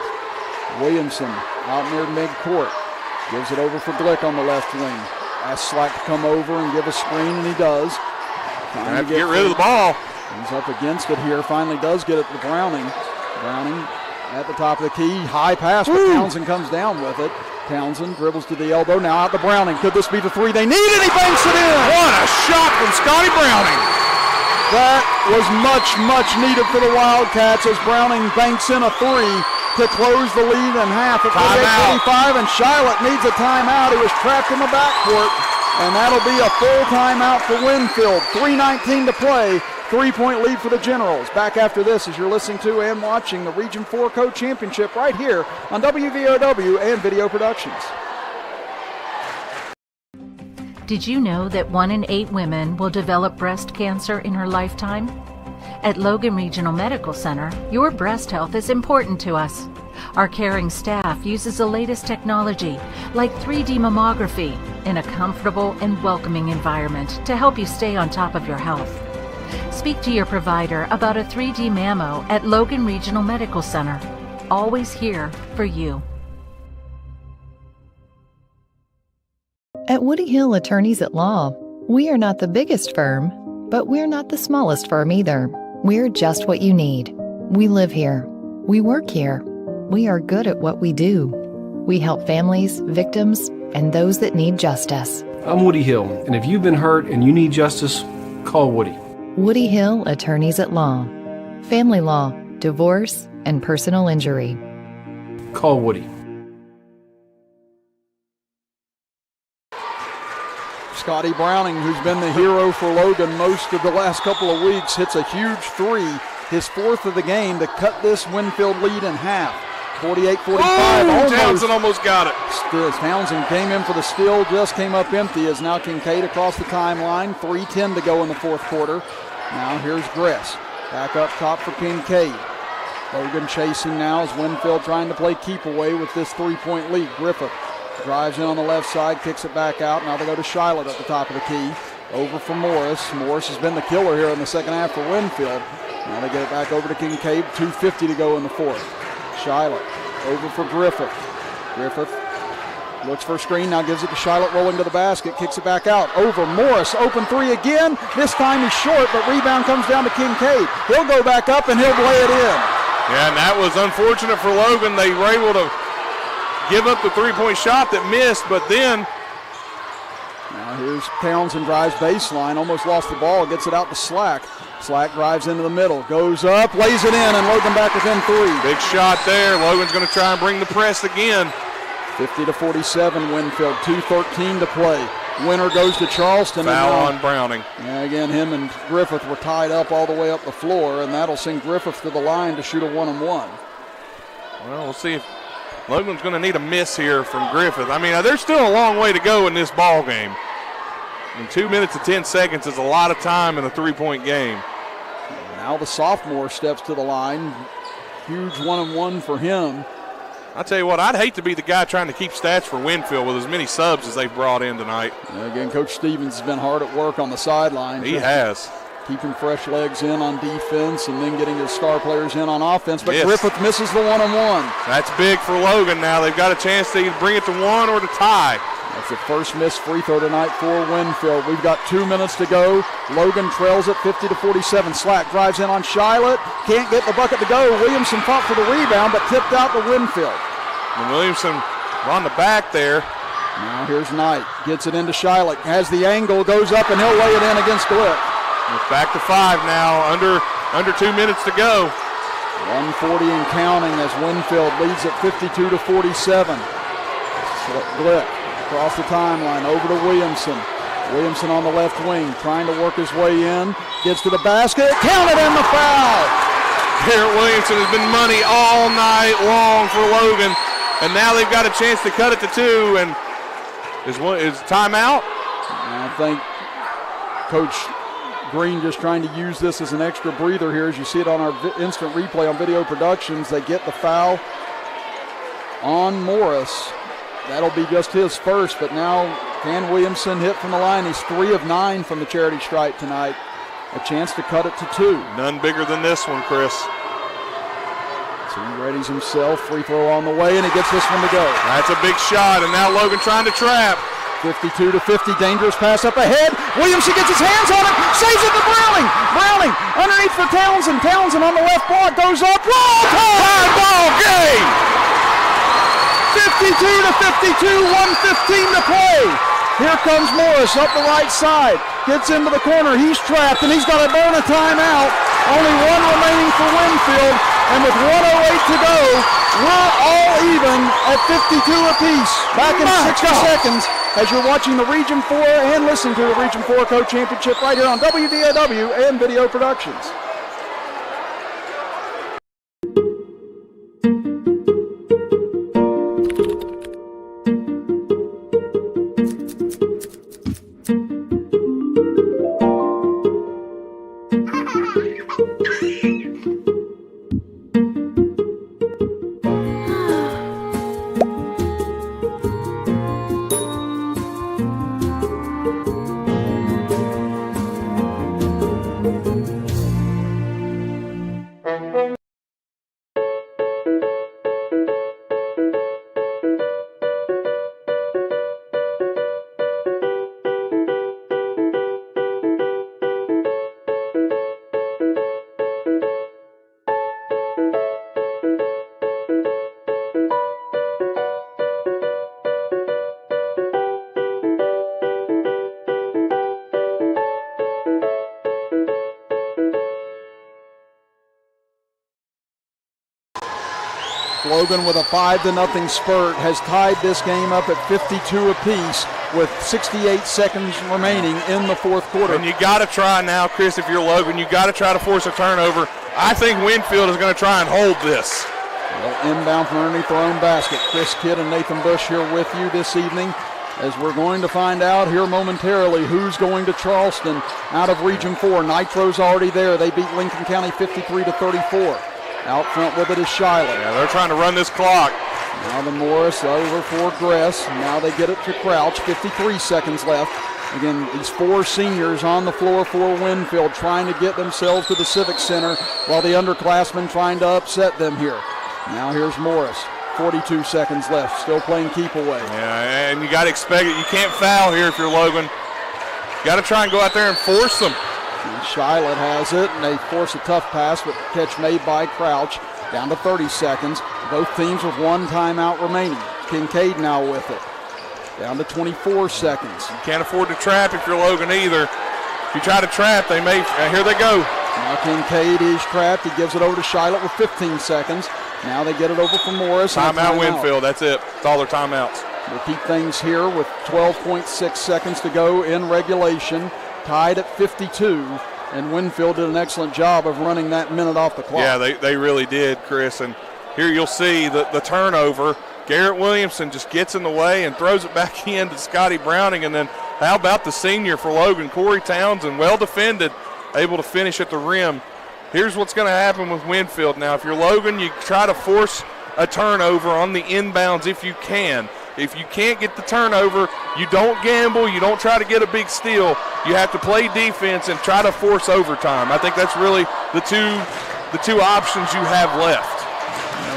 Williamson out near midcourt. Gives it over for Glick on the left wing. Asks Slack to come over and give a screen, and he does. Have to get rid of the ball. He's up against it here. Finally does get it to Browning. Browning at the top of the key. High pass, but Townsend comes down with it. Townsend dribbles to the elbow. Now out to Browning. Could this be the three they need? And he banks it in. What a shot from Scotty Browning. That was much needed for the Wildcats as Browning banks in a three to close the lead in half at 48-45, and Charlotte needs a timeout. He was trapped in the backcourt, and that'll be a full timeout for Winfield. 3:19 to play, 3-point lead for the Generals. Back after this as you're listening to and watching the Region 4 Co-Championship right here on WVOW and Video Productions. Did you know that 1 in 8 women will develop breast cancer in her lifetime? At Logan Regional Medical Center, your breast health is important to us. Our caring staff uses the latest technology, like 3D mammography, in a comfortable and welcoming environment to help you stay on top of your health. Speak to your provider about a 3D mammo at Logan Regional Medical Center. Always here for you. At Woody Hill Attorneys at Law, we are not the biggest firm, but we're not the smallest firm either. We're just what you need. We live here. We work here. We are good at what we do. We help families, victims, and those that need justice. I'm Woody Hill, and if you've been hurt and you need justice, call Woody. Woody Hill Attorneys at Law. Family law, divorce, and personal injury. Call Woody. Scotty Browning, who's been the hero for Logan most of the last couple of weeks, hits a huge three, his 4th of the game, to cut this Winfield lead in half. 48-45. Townsend almost got it. Townsend came in for the steal, just came up empty as now Kincaid across the timeline. 3:10 to go in the 4th quarter. Now here's Gress. Back up top for Kincaid. Logan chasing now as Winfield trying to play keep away with this 3-point lead. Griffith drives in on the left side, kicks it back out. Now they go to Shiloh at the top of the key. Over for Morris. Morris has been the killer here in the second half for Winfield. Now they get it back over to Kincaid. 2:50 to go in the 4th. Shiloh over for Griffith. Griffith looks for a screen, now gives it to Shiloh, rolling to the basket, kicks it back out. Over Morris, open three again. This time he's short, but rebound comes down to Kincaid. He'll go back up and he'll lay it in. Yeah, and that was unfortunate for Logan. They were able to give up the three-point shot that missed, but then now here's Townsend, drives baseline, almost lost the ball, gets it out to Slack. Slack drives into the middle, goes up, lays it in, and Logan back within 3. Big shot there. Logan's going to try and bring the press again. 50-47 Winfield, 2:13 to play. Winner goes to Charleston. Foul on Browning. And again, him and Griffith were tied up all the way up the floor, and that'll send Griffith to the line to shoot a 1-and-1. Well, we'll see if Logan's going to need a miss here from Griffith. I mean, there's still a long way to go in this ball game. And 2 minutes and 10 seconds is a lot of time in a three-point game. Now the sophomore steps to the line. Huge 1-and-1 for him. I'll tell you what, I'd hate to be the guy trying to keep stats for Winfield with as many subs as they've brought in tonight. And again, Coach Stevens has been hard at work on the sideline. He has. Keeping fresh legs in on defense and then getting his star players in on offense. But yes, Griffith misses the 1-on-1. That's big for Logan now. They've got a chance to either bring it to 1 or to tie. That's the first missed free throw tonight for Winfield. We've got 2 minutes to go. Logan trails it 50-47. Slack drives in on Shiloh. Can't get the bucket to go. Williamson fought for the rebound, but tipped out to Winfield. And Williamson on the back there. Now here's Knight, gets it into Shylock, has the angle, goes up, and he'll lay it in against Glick. It's back to 5 now, under 2 minutes to go. 140 and counting as Winfield leads at 52-47. Glick across the timeline, over to Williamson. Williamson on the left wing, trying to work his way in, gets to the basket, counted in the foul. Garrett Williamson has been money all night long for Logan, and now they've got a chance to cut it to 2, and is timeout? I think Coach Green just trying to use this as an extra breather here. As you see it on our instant replay on Video Productions, they get the foul on Morris. That'll be just his first, but now can Williamson hit from the line? He's 3 of 9 from the charity stripe tonight. A chance to cut it to 2. None bigger than this one, Chris. So he readies himself, free throw on the way, and he gets this one to go. That's a big shot, and now Logan trying to trap. 52-50, dangerous pass up ahead. Williamson gets his hands on it, saves it to Browning. Browning underneath for Townsend. Townsend on the left block, goes up. Roll time, ball game! 52-52, 1:15 to play. Here comes Morris up the right side. Gets into the corner. He's trapped, and he's got to burn a timeout. Only 1 remaining for Winfield, and with 1:08 to go, we're all even at 52 apiece. Back in 60 seconds as you're watching the Region 4 and listening to the Region 4 Co-Championship right here on WDAW and Video Productions. Logan with a 5-0 spurt has tied this game up at 52 apiece with 68 seconds remaining in the fourth quarter. And you got to try now, Chris, if you're Logan, you got to try to force a turnover. I think Winfield is going to try and hold this. Well, inbound from underneath their own basket. Chris Kidd and Nathan Bush here with you this evening as we're going to find out here momentarily who's going to Charleston out of Region 4. Nitro's already there. They beat Lincoln County 53-34. Out front with it is Schuyler. Yeah, they're trying to run this clock. Now the Morris over for Gress. Now they get it to Crouch. 53 seconds left. Again, these 4 seniors on the floor for Winfield trying to get themselves to the Civic Center while the underclassmen trying to upset them here. Now here's Morris. 42 seconds left. Still playing keep away. Yeah, and you got to expect it. You can't foul here if you're Logan. You got to try and go out there and force them. And Shiloh has it, and they force a tough pass, but catch made by Crouch. Down to 30 seconds. Both teams with 1 timeout remaining. Kincaid now with it. Down to 24 seconds. You can't afford to trap if you're Logan either. If you try to trap, they may. Here they go. Now Kincaid is trapped. He gives it over to Shiloh with 15 seconds. Now they get it over for Morris. Timeout Winfield. That's it. It's all their timeouts. We'll keep things here with 12.6 seconds to go in regulation. Tied at 52, and Winfield did an excellent job of running that minute off the clock. Yeah, they really did, Chris. And here you'll see the turnover. Garrett Williamson just gets in the way and throws it back in to Scotty Browning. And then how about the senior for Logan, Corey Townsend, well defended, able to finish at the rim. Here's what's going to happen with Winfield now. If you're Logan, you try to force a turnover on the inbounds if you can. If you can't get the turnover, you don't gamble, you don't try to get a big steal. You have to play defense and try to force overtime. I think that's really the two options you have left.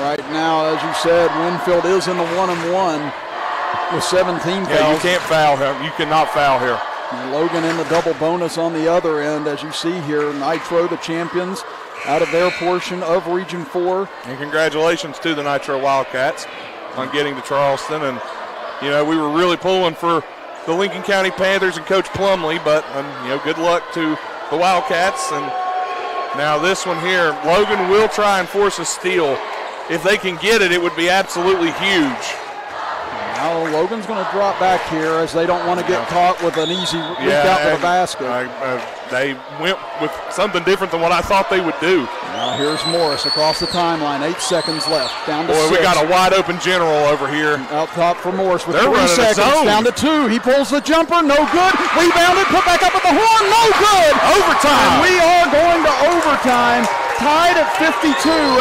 Right now, as you said, Winfield is in the 1-and-1 with 17 fouls. Yeah, you can't foul him. You cannot foul here. And Logan in the double bonus on the other end, as you see here. Nitro, the champions, out of their portion of Region 4. And congratulations to the Nitro Wildcats on getting to Charleston. And, we were really pulling for the Lincoln County Panthers and Coach Plumley, but, good luck to the Wildcats. And now this one here, Logan will try and force a steal. If they can get it, it would be absolutely huge. Now Logan's going to drop back here as they don't want to get caught with an easy leak out to the basket. They went with something different than what I thought they would do. Now here's Morris across the timeline. 8 seconds left. Down to 6. We got a wide open general over here. Out top for Morris with They're 3 seconds. Down to 2. He pulls the jumper. No good. Rebounded. Put back up at the horn. No good. Overtime. And we are going to overtime. Tied at 52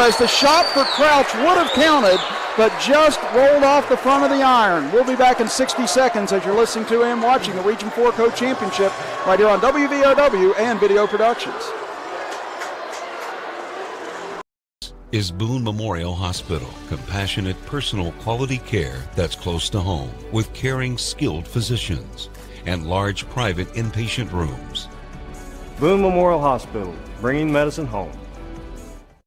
as the shot for Crouch would have counted, but just rolled off the front of the iron. We'll be back in 60 seconds as you're listening to and watching the Region 4 Co-Championship right here on WVOW and Video Productions. Is Boone Memorial Hospital. Compassionate, personal, quality care that's close to home with caring, skilled physicians and large private inpatient rooms. Boone Memorial Hospital, bringing medicine home.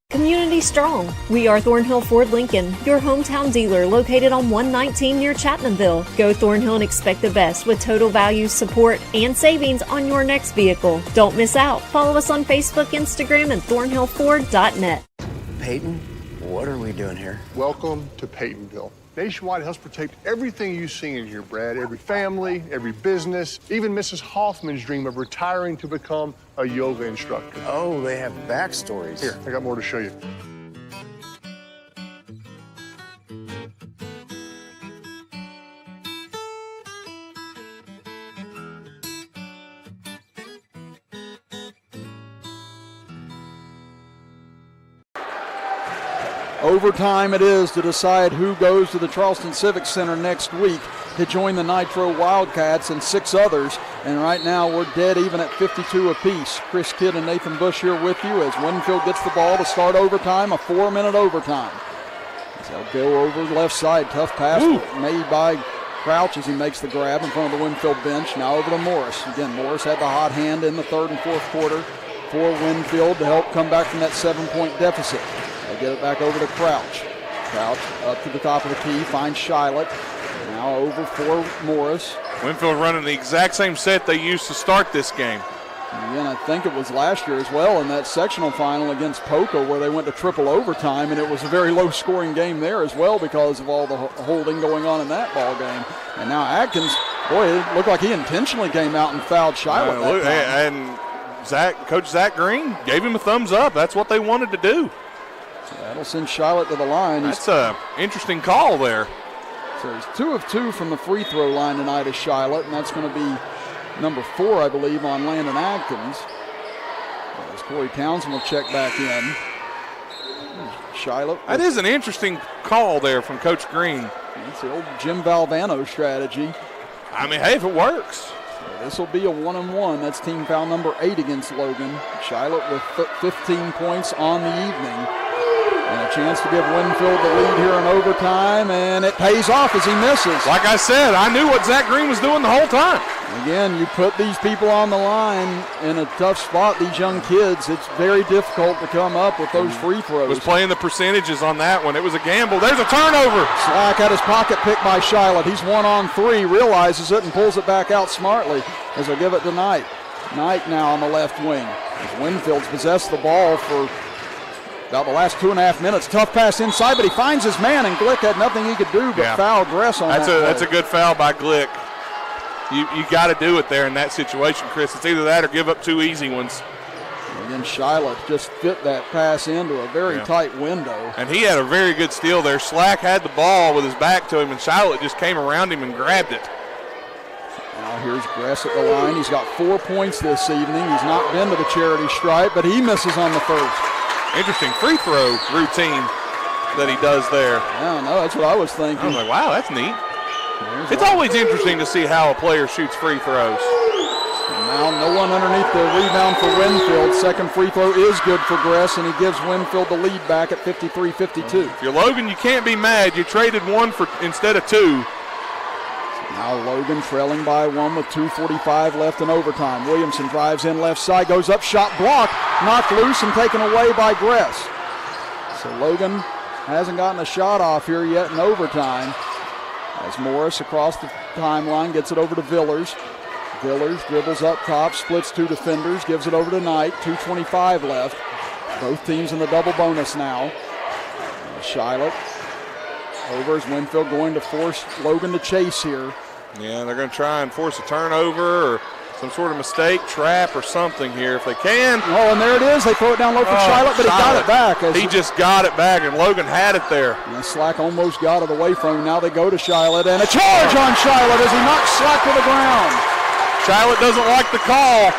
Community Strong. We are Thornhill Ford Lincoln, your hometown dealer located on 119 near Chapmanville. Go Thornhill and expect the best with total value, support, and savings on your next vehicle. Don't miss out. Follow us on Facebook, Instagram, and thornhillford.net. Peyton, what are we doing here? Welcome to Peytonville. Nationwide helps protect everything you see in here, Brad. Every family, every business, even Mrs. Hoffman's dream of retiring to become a yoga instructor. Oh, they have backstories. Here, I got more to show you. Overtime it is to decide who goes to the Charleston Civic Center next week to join the Nitro Wildcats and 6 others. And right now we're dead even at 52 apiece. Chris Kidd and Nathan Bush here with you as Winfield gets the ball to start overtime, a 4-minute overtime. They'll go over the left side. Tough pass made by Crouch as he makes the grab in front of the Winfield bench. Now over to Morris. Again, Morris had the hot hand in the 3rd and 4th quarter for Winfield to help come back from that 7-point deficit. They get it back over to Crouch. Crouch up to the top of the key, finds Shiloh. Now over for Morris. Winfield running the exact same set they used to start this game. And again, I think it was last year as well in that sectional final against Poco where they went to triple overtime, and it was a very low-scoring game there as well because of all the holding going on in that ball game. And now Atkins, boy, it looked like he intentionally came out and fouled Shiloh that time. And Coach Zach Green gave him a thumbs up. That's what they wanted to do. So that'll send Shiloh to the line. That's an interesting call there. So he's 2 of 2 from the free throw line tonight as Shiloh, and that's going to be number 4, I believe, on Landon Atkins. As Corey Townsend will check back in. Shiloh. That is an interesting call there from Coach Green. It's the old Jim Valvano strategy. I mean, hey, if it works. So this will be a 1-and-1. That's team foul number 8 against Logan. Shiloh with 15 points on the evening. And a chance to give Winfield the lead here in overtime, and it pays off as he misses. Like I said, I knew what Zach Green was doing the whole time. Again, you put these people on the line in a tough spot, these young kids. It's very difficult to come up with those free throws. Was playing the percentages on that one. It was a gamble. There's a turnover. Slack had his pocket picked by Shiloh. He's 1-on-3, realizes it, and pulls it back out smartly as they give it to Knight. Knight now on the left wing. As Winfield's possessed the ball for about the last 2.5 minutes. Tough pass inside, but he finds his man, and Glick had nothing he could do but foul Gress on that. That's a good foul by Glick. You got to do it there in that situation, Chris. It's either that or give up 2 easy ones. And then Shiloh just fit that pass into a very tight window. And he had a very good steal there. Slack had the ball with his back to him, and Shiloh just came around him and grabbed it. Now here's Gress at the line. He's got 4 points this evening. He's not been to the charity stripe, but he misses on the first. Interesting free throw routine that he does there. Yeah, no, that's what I was thinking. I was like, wow, that's neat. It's always interesting to see how a player shoots free throws. Now no one underneath the rebound for Winfield. Second free throw is good for Gress, and he gives Winfield the lead back at 53-52. If you're Logan, you can't be mad. You traded 1 instead of 2. Now Logan trailing by 1 with 2:45 left in overtime. Williamson drives in left side, goes up, shot blocked, knocked loose and taken away by Gress. So Logan hasn't gotten a shot off here yet in overtime. As Morris across the timeline gets it over to Villers. Villers dribbles up top, splits two defenders, gives it over to Knight. 2:25 left. Both teams in the double bonus now. Shiloh over as Winfield going to force Logan to chase here. Yeah, they're going to try and force a turnover or some sort of mistake, trap, or something here if they can. Oh, and there it is. They throw it down low for Shiloh, but he got it back. He just got it back, and Logan had it there. And Slack almost got it away from him. Now they go to Shiloh, and a charge on Shiloh as he knocks Slack to the ground. Shiloh doesn't like the call,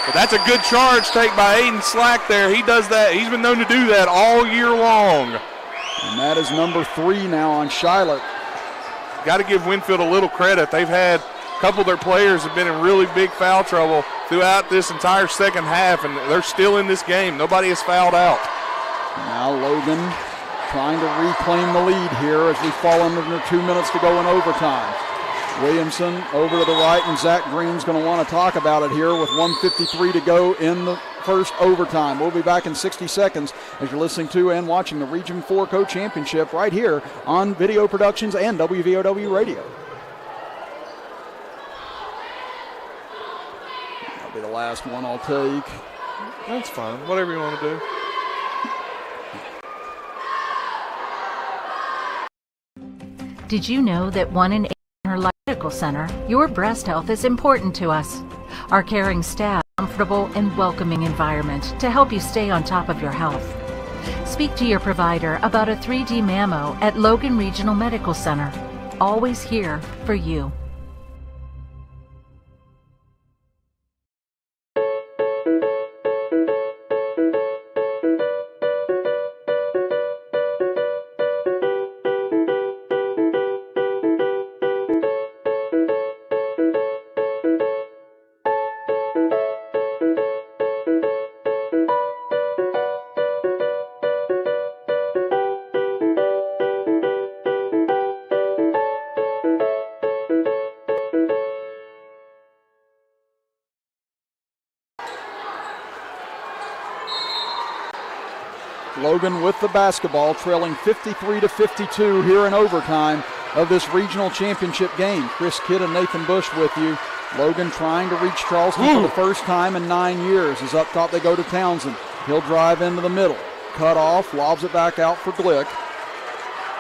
but that's a good charge take by Aiden Slack there. He does that. He's been known to do that all year long. And that is number 3 now on Shiloh. Got to give Winfield a little credit. They've had a couple of their players have been in really big foul trouble throughout this entire second half, and they're still in this game. Nobody has fouled out. Now Logan trying to reclaim the lead here as we fall under 2 minutes to go in overtime. Williamson over to the right, and Zach Green's going to want to talk about it here with 1:53 to go in the first overtime. We'll be back in 60 seconds as you're listening to and watching the Region 4 Co-Championship right here on Video Productions and WVOW Radio. That'll be the last one I'll take. That's fine, whatever you want to do. Did you know that 1 in 8 in our medical center, your breast health is important to us? Our caring staff, comfortable and welcoming environment to help you stay on top of your health. Speak to your provider about a 3D mammo at Logan Regional Medical Center. Always here for you. Logan with the basketball, trailing 53-52 here in overtime of this regional championship game. Chris Kidd and Nathan Bush with you. Logan trying to reach Charleston for the first time in 9 years. As up top they go to Townsend. He'll drive into the middle. Cut off, lobs it back out for Glick.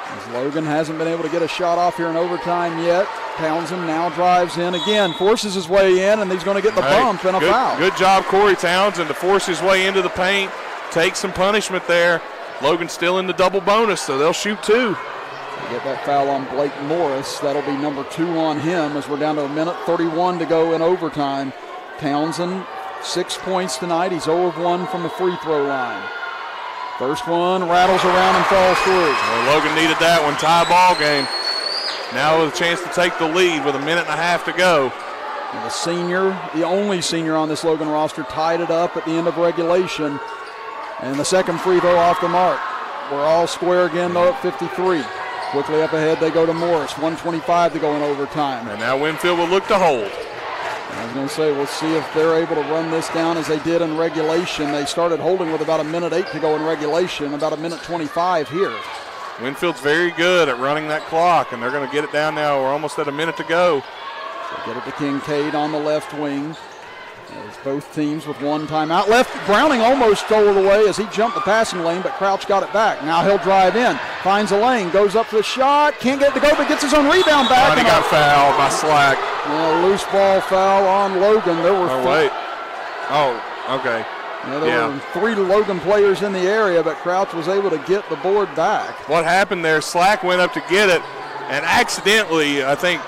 As Logan hasn't been able to get a shot off here in overtime yet. Townsend now drives in again, forces his way in, and he's going to get the bump and a foul. Good job, Corey Townsend, to force his way into the paint. Take some punishment there. Logan's still in the double bonus, so they'll shoot 2. Get that foul on Blake Morris. That'll be number 2 on him as we're down to 1:31 to go in overtime. Townsend, 6 points tonight. He's 0 of 1 from the free throw line. First one rattles around and falls through. Well, Logan needed that one. Tie ball game. Now with a chance to take the lead with 1.5 minutes to go. And the senior, the only senior on this Logan roster, tied it up at the end of regulation. And the second free throw off the mark. We're all square again, though, at 53. Quickly up ahead, they go to Morris. 1:25 to go in overtime. And now Winfield will look to hold. I was going to say, we'll see if they're able to run this down as they did in regulation. They started holding with about 1:08 to go in regulation, about 1:25 here. Winfield's very good at running that clock, and they're going to get it down now. We're almost at 1 minute to go. So get it to Kincaid on the left wing. There's both teams with one timeout left. Browning almost stole it away as he jumped the passing lane, but Crouch got it back. Now he'll drive in, finds a lane, goes up for the shot, can't get it to go, but gets his own rebound back. And he got fouled by Slack. Loose ball foul on Logan. There were okay. There were 3 Logan players in the area, but Crouch was able to get the board back. What happened there, Slack went up to get it, and accidentally, I think,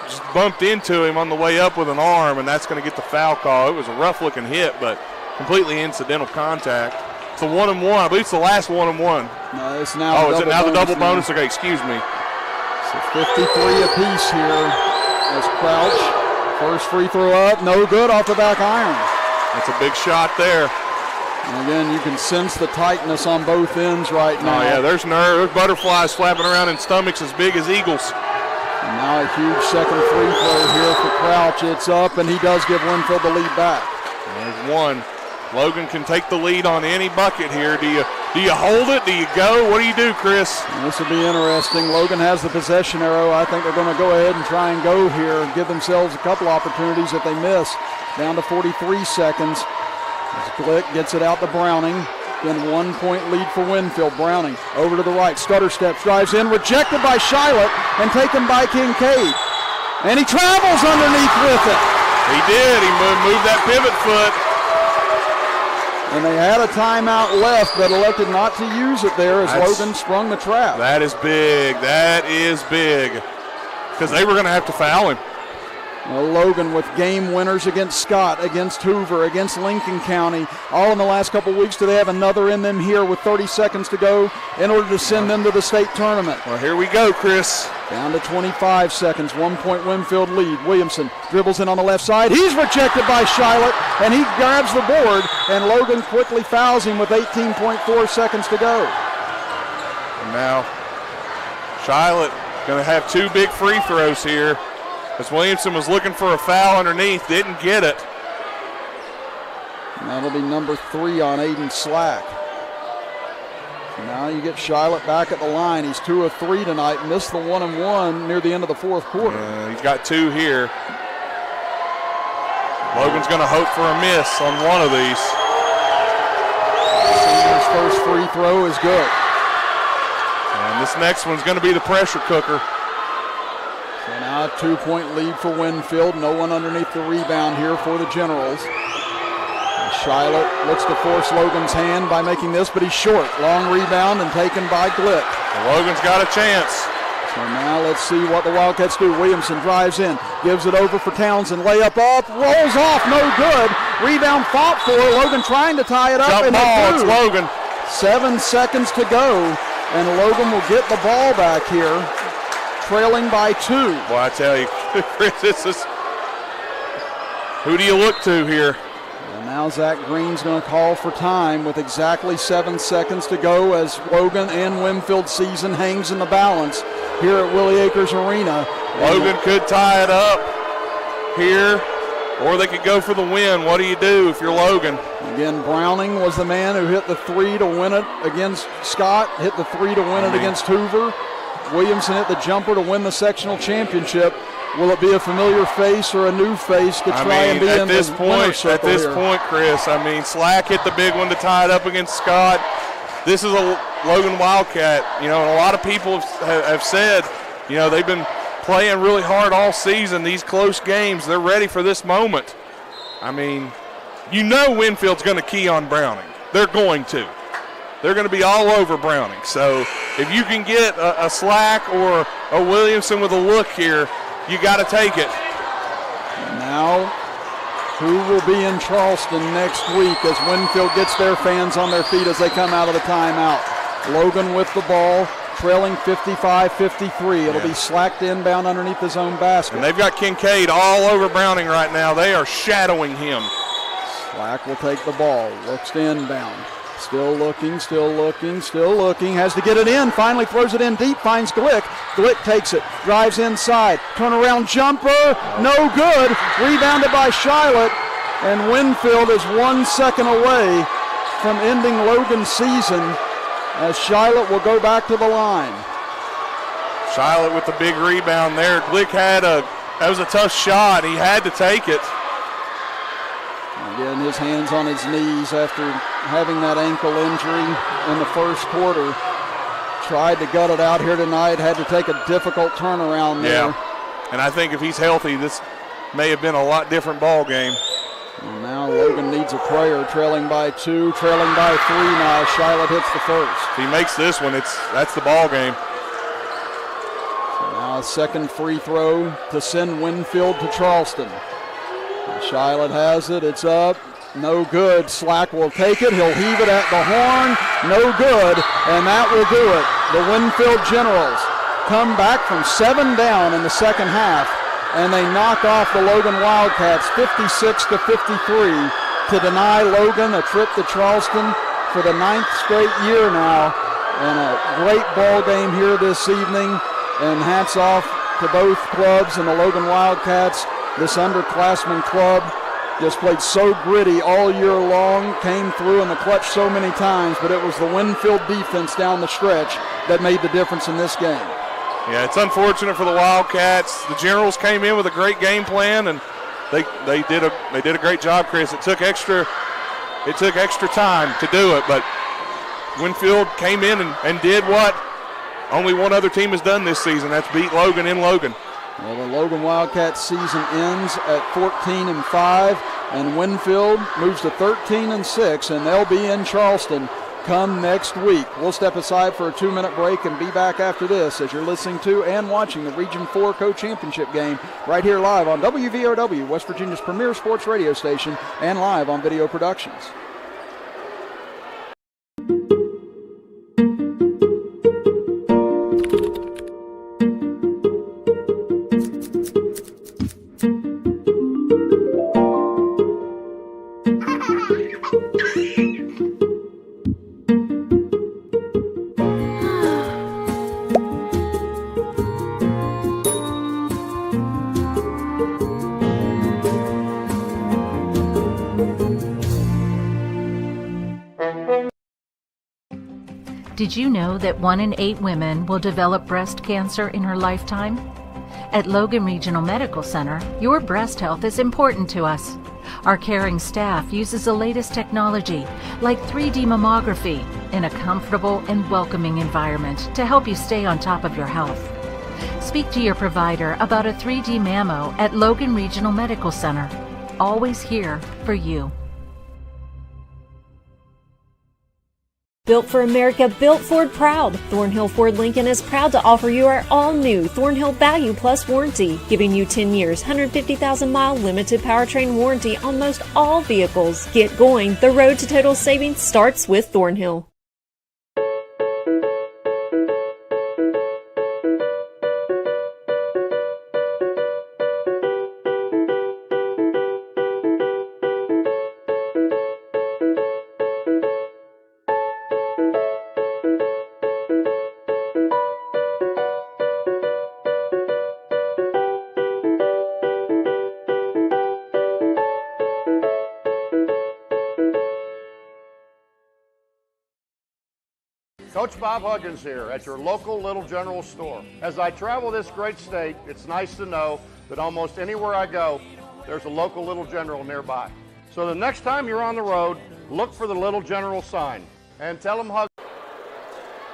just bumped into him on the way up with an arm, and that's going to get the foul call. It was a rough-looking hit, but completely incidental contact. It's a 1-and-1. I believe it's the last 1-and-1. No, it's now. Is it now the double bonus? Okay, excuse me. So 53 apiece here as Crouch. First free throw up, no good off the back iron. That's a big shot there. And again, you can sense the tightness on both ends right now. Oh, yeah, there's nerve. There's butterflies flapping around in stomachs as big as eagles. And now a huge second free throw here for Crouch. It's up, and he does give Winfield the lead back. There's one. Logan can take the lead on any bucket here. Do you Do you hold it? Do you go? What do you do, Chris? This will be interesting. Logan has the possession arrow. I think they're going to go ahead and try and go here and give themselves a couple opportunities if they miss. Down to 43 seconds. As Glick gets it out to Browning. Then 1 point lead for Winfield. Browning over to the right. Stutter steps, drives in, rejected by Shiloh and taken by Kincaid. And he travels underneath with it. He did. He moved that pivot foot. And they had a timeout left, but elected not to use it there as Logan sprung the trap. That is big. That is big. Because they were going to have to foul him. Well, Logan with game winners against Scott, against Hoover, against Lincoln County. All in the last couple of weeks. Do they have another in them here with 30 seconds to go in order to send them to the state tournament? Well, here we go, Chris. Down to 25 seconds. 1 point Winfield lead. Williamson dribbles in on the left side. He's rejected by Shiloh, and he grabs the board, and Logan quickly fouls him with 18.4 seconds to go. And now, Shiloh going to have 2 big free throws here. As Williamson was looking for a foul underneath, didn't get it. And that'll be number 3 on Aiden Slack. Now you get Shiloh back at the line. He's 2 of 3 tonight. Missed the 1-and-1 near the end of the fourth quarter. He's got 2 here. Logan's going to hope for a miss on one of these. Senior's first free throw is good. And this next one's going to be the pressure cooker. So now a 2 point lead for Winfield. No one underneath the rebound here for the Generals. Shiloh looks to force Logan's hand by making this, but he's short. Long rebound and taken by Glick. Well, Logan's got a chance. So now let's see what the Wildcats do. Williamson drives in, gives it over for Townsend. Layup off, rolls off, no good. Rebound fought for. Logan trying to tie it up. Jump ball, it's Logan. 7 seconds to go, and Logan will get the ball back here, trailing by 2. Boy, I tell you, Chris, this is. Who do you look to here? Now Zach Green's going to call for time with exactly 7 seconds to go as Logan and Winfield season hangs in the balance here at Willie Acres Arena. Logan could tie it up here, or they could go for the win. What do you do if you're Logan? Again, Browning was the man who hit the 3 to win it against Scott, hit the 3 to win it against Hoover. Williamson hit the jumper to win the sectional championship. Will it be a familiar face or a new face to try and be in this point? At this point, Chris, I mean, Slack hit the big one to tie it up against Scott. This is a Logan Wildcat, you know, and a lot of people have said, you know, they've been playing really hard all season, these close games. They're ready for this moment. I mean, you know Winfield's going to key on Browning. They're going to. They're going to be all over Browning. So if you can get a Slack or a Williamson with a look here, you got to take it. Now, who will be in Charleston next week as Winfield gets their fans on their feet as they come out of the timeout? Logan with the ball, trailing 55-53. It'll be Slack to inbound underneath his own basket. And they've got Kincaid all over Browning right now. They are shadowing him. Slack will take the ball, looks to inbound. Still looking, still looking, still looking. Has to get it in. Finally throws it in deep. Finds Glick. Glick takes it. Drives inside. Turnaround jumper. No good. Rebounded by Shiloh. And Winfield is 1 second away from ending Logan's season as Shiloh will go back to the line. Shiloh with the big rebound there. Glick that was a tough shot. He had to take it. Again, his hands on his knees after having that ankle injury in the first quarter. Tried to gut it out here tonight, had to take a difficult turnaround there. Yeah, and I think if he's healthy, this may have been a lot different ball game. And now Logan needs a prayer, trailing by 2, trailing by 3 now. Shiloh hits the first. If he makes this one, that's the ball game. So now a second free throw to send Winfield to Charleston. Shiloh has it, it's up, no good. Slack will take it, he'll heave it at the horn, no good, and that will do it. The Winfield Generals come back from 7 down in the second half, and they knock off the Logan Wildcats 56-53 to deny Logan a trip to Charleston for the 9th straight year now. And a great ball game here this evening, and hats off to both clubs and the Logan Wildcats. This underclassmen club just played so gritty all year long, came through in the clutch so many times, but it was the Winfield defense down the stretch that made the difference in this game. Yeah, it's unfortunate for the Wildcats. The Generals came in with a great game plan, and they did a great job, Chris. It took extra time to do it, but Winfield came in and did what only one other team has done this season. That's beat Logan in Logan. Well, the Logan Wildcats season ends at 14-5, and Winfield moves to 13-6, and they'll be in Charleston come next week. We'll step aside for a 2-minute break and be back after this as you're listening to and watching the Region 4 Co-Championship game right here live on WVOW, West Virginia's premier sports radio station, and live on Video Productions. Did you know that 1 in 8 women will develop breast cancer in her lifetime? At Logan Regional Medical Center, your breast health is important to us. Our caring staff uses the latest technology, like 3D mammography, in a comfortable and welcoming environment to help you stay on top of your health. Speak to your provider about a 3D mammo at Logan Regional Medical Center. Always here for you. Built for America, built Ford proud. Thornhill Ford Lincoln is proud to offer you our all-new Thornhill Value Plus warranty, giving you 10 years, 150,000-mile limited powertrain warranty on most all vehicles. Get going. The road to total savings starts with Thornhill. Coach Bob Huggins here at your local Little General store. As I travel this great state, it's nice to know that almost anywhere I go, there's a local Little General nearby. So the next time you're on the road, look for the Little General sign and tell them Huggins.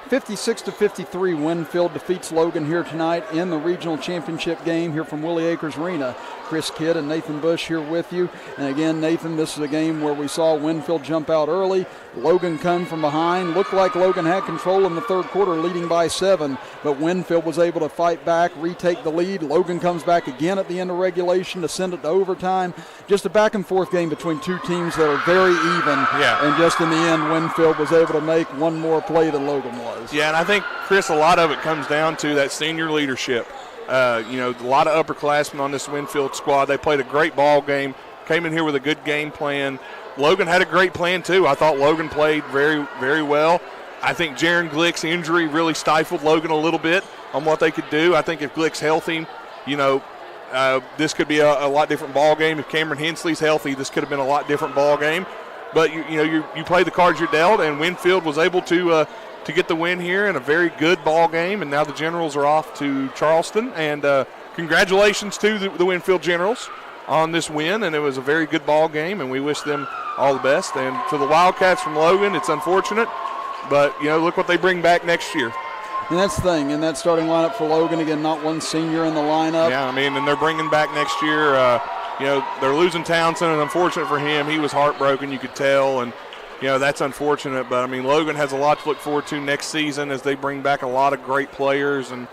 56-53, Winfield defeats Logan here tonight in the regional championship game here from Willie Acres Arena. Chris Kidd and Nathan Bush here with you. And again, Nathan, this is a game where we saw Winfield jump out early. Logan come from behind. Looked like Logan had control in the third quarter, leading by 7, but Winfield was able to fight back, retake the lead. Logan comes back again at the end of regulation to send it to overtime. Just a back-and-forth game between two teams that are very even. Yeah. And just in the end, Winfield was able to make one more play than Logan was. Yeah, and I think, Chris, a lot of it comes down to that senior leadership. A lot of upperclassmen on this Winfield squad. They played a great ball game, came in here with a good game plan. Logan had a great plan, too. I thought Logan played very, very well. I think Jaron Glick's injury really stifled Logan a little bit on what they could do. I think if Glick's healthy, this could be a lot different ball game. If Cameron Hensley's healthy, this could have been a lot different ball game. But, you play the cards you're dealt, and Winfield was able to get the win here in a very good ball game, and now the Generals are off to Charleston. And congratulations to the Winfield Generals on this win, and it was a very good ball game, and we wish them all the best. And for the Wildcats from Logan, it's unfortunate, but, look what they bring back next year. And that's the thing, in that starting lineup for Logan, again, not one senior in the lineup. Yeah, and they're bringing back next year. They're losing Townsend, and unfortunate for him. He was heartbroken, you could tell, and that's unfortunate, but Logan has a lot to look forward to next season as they bring back a lot of great players, and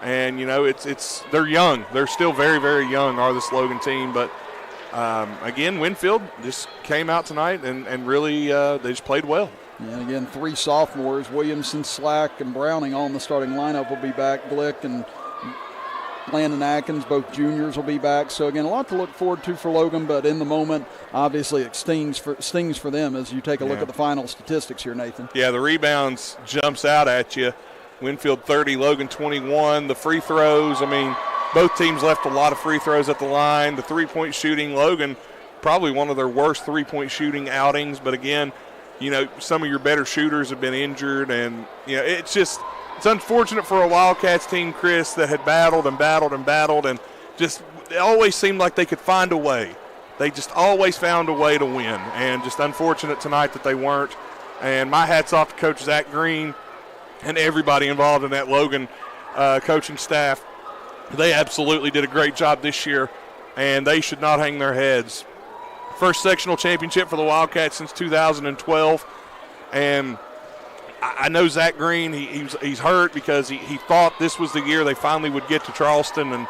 they're young. They're still very, very young, are this Logan team, but again, Winfield just came out tonight and really they just played well. And again, 3 sophomores, Williamson, Slack, and Browning all in the starting lineup will be back. Glick and Landon Atkins, both juniors, will be back. So, again, a lot to look forward to for Logan, but in the moment, obviously it stings for them as you take a look at the final statistics here, Nathan. Yeah, the rebounds jumps out at you. Winfield 30, Logan 21. The free throws, both teams left a lot of free throws at the line. The three-point shooting, Logan probably one of their worst three-point shooting outings. But again, some of your better shooters have been injured, and it's unfortunate for a Wildcats team, Chris, that had battled and just it always seemed like they could find a way. They just always found a way to win, and just unfortunate tonight that they weren't. And my hat's off to Coach Zach Green and everybody involved in that Logan coaching staff. They absolutely did a great job this year, and they should not hang their heads. First sectional championship for the Wildcats since 2012, and I know Zach Green, he's hurt because he thought this was the year they finally would get to Charleston, and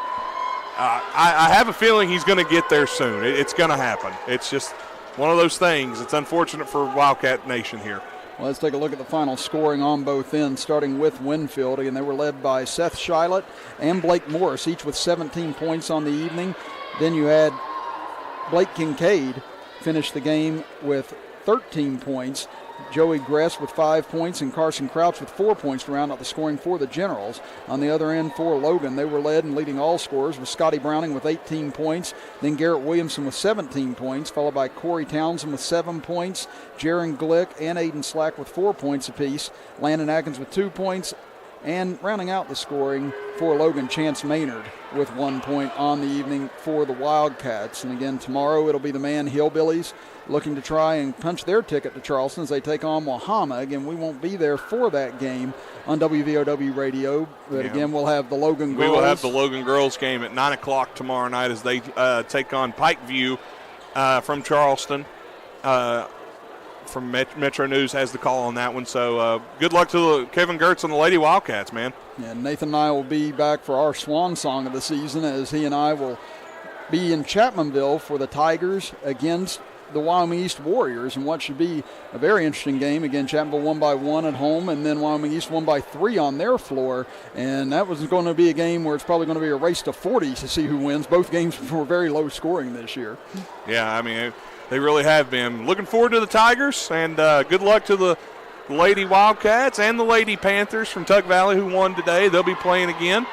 I have a feeling he's going to get there soon. It's going to happen. It's just one of those things. It's unfortunate for Wildcat Nation here. Well, let's take a look at the final scoring on both ends, starting with Winfield. Again, they were led by Seth Shilott and Blake Morris, each with 17 points on the evening. Then you had Blake Kincaid finish the game with 13 points. Joey Gress with 5 points and Carson Crouch with 4 points to round out the scoring for the Generals. On the other end for Logan, they were led and leading all scorers with Scotty Browning with 18 points, then Garrett Williamson with 17 points, followed by Corey Townsend with 7 points, Jaron Glick and Aiden Slack with 4 points apiece, Landon Atkins with 2 points, and rounding out the scoring for Logan, Chance Maynard with 1 point on the evening for the Wildcats. And again, tomorrow it'll be the Man Hillbillies looking to try and punch their ticket to Charleston as they take on Wahama. Again, we won't be there for that game on WVOW radio, but again, we'll have the Logan Girls. We will have the Logan Girls game at 9 o'clock tomorrow night as they take on Pikeview from Charleston. From Metro News has the call on that one. So good luck to Kevin Gertz and the Lady Wildcats, man. Yeah, Nathan and I will be back for our swan song of the season as he and I will be in Chapmanville for the Tigers against the Wyoming East Warriors, and what should be a very interesting game. Again, Chapmanville won by 1 at home, and then Wyoming East won by 3 on their floor, and that was going to be a game where it's probably going to be a race to 40 to see who wins. Both games were very low scoring this year. Yeah, I mean, they really have been. Looking forward to the Tigers, and good luck to the Lady Wildcats and the Lady Panthers from Tuck Valley who won today. They'll be playing again.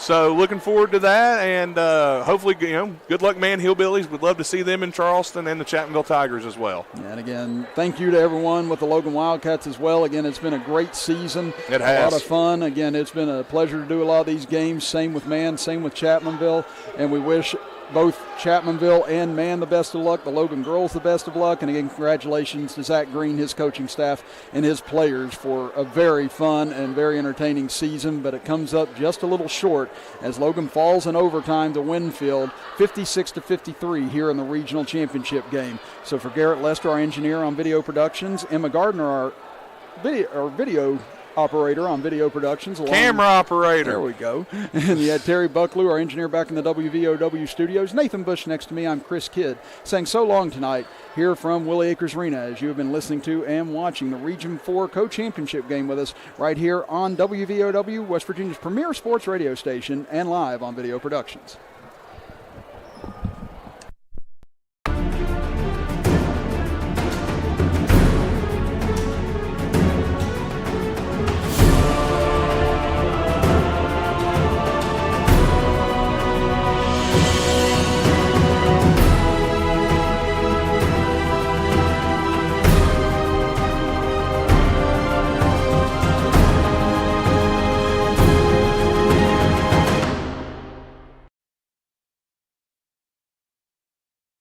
So looking forward to that, and hopefully, good luck, Man Hillbillies. We'd love to see them in Charleston and the Chapmanville Tigers as well. And again, thank you to everyone with the Logan Wildcats as well. Again, it's been a great season. It has. A lot of fun. Again, it's been a pleasure to do a lot of these games. Same with Man, same with Chapmanville, and we wish both Chapmanville and Man the best of luck, the Logan girls the best of luck, and again, congratulations to Zach Green, his coaching staff, and his players for a very fun and very entertaining season, but it comes up just a little short as Logan falls in overtime to Winfield, 56-53 here in the regional championship game. So for Garrett Lester, our engineer on video productions, Emma Gardner, our video operator on video productions. Camera operator. There we go. And you had Terry Bucklew, our engineer, back in the WVOW studios. Nathan Bush next to me. I'm Chris Kidd, saying so long tonight here from Willie Acres Arena as you have been listening to and watching the Region 4 Co-Championship game with us right here on WVOW, West Virginia's premier sports radio station, and live on video productions.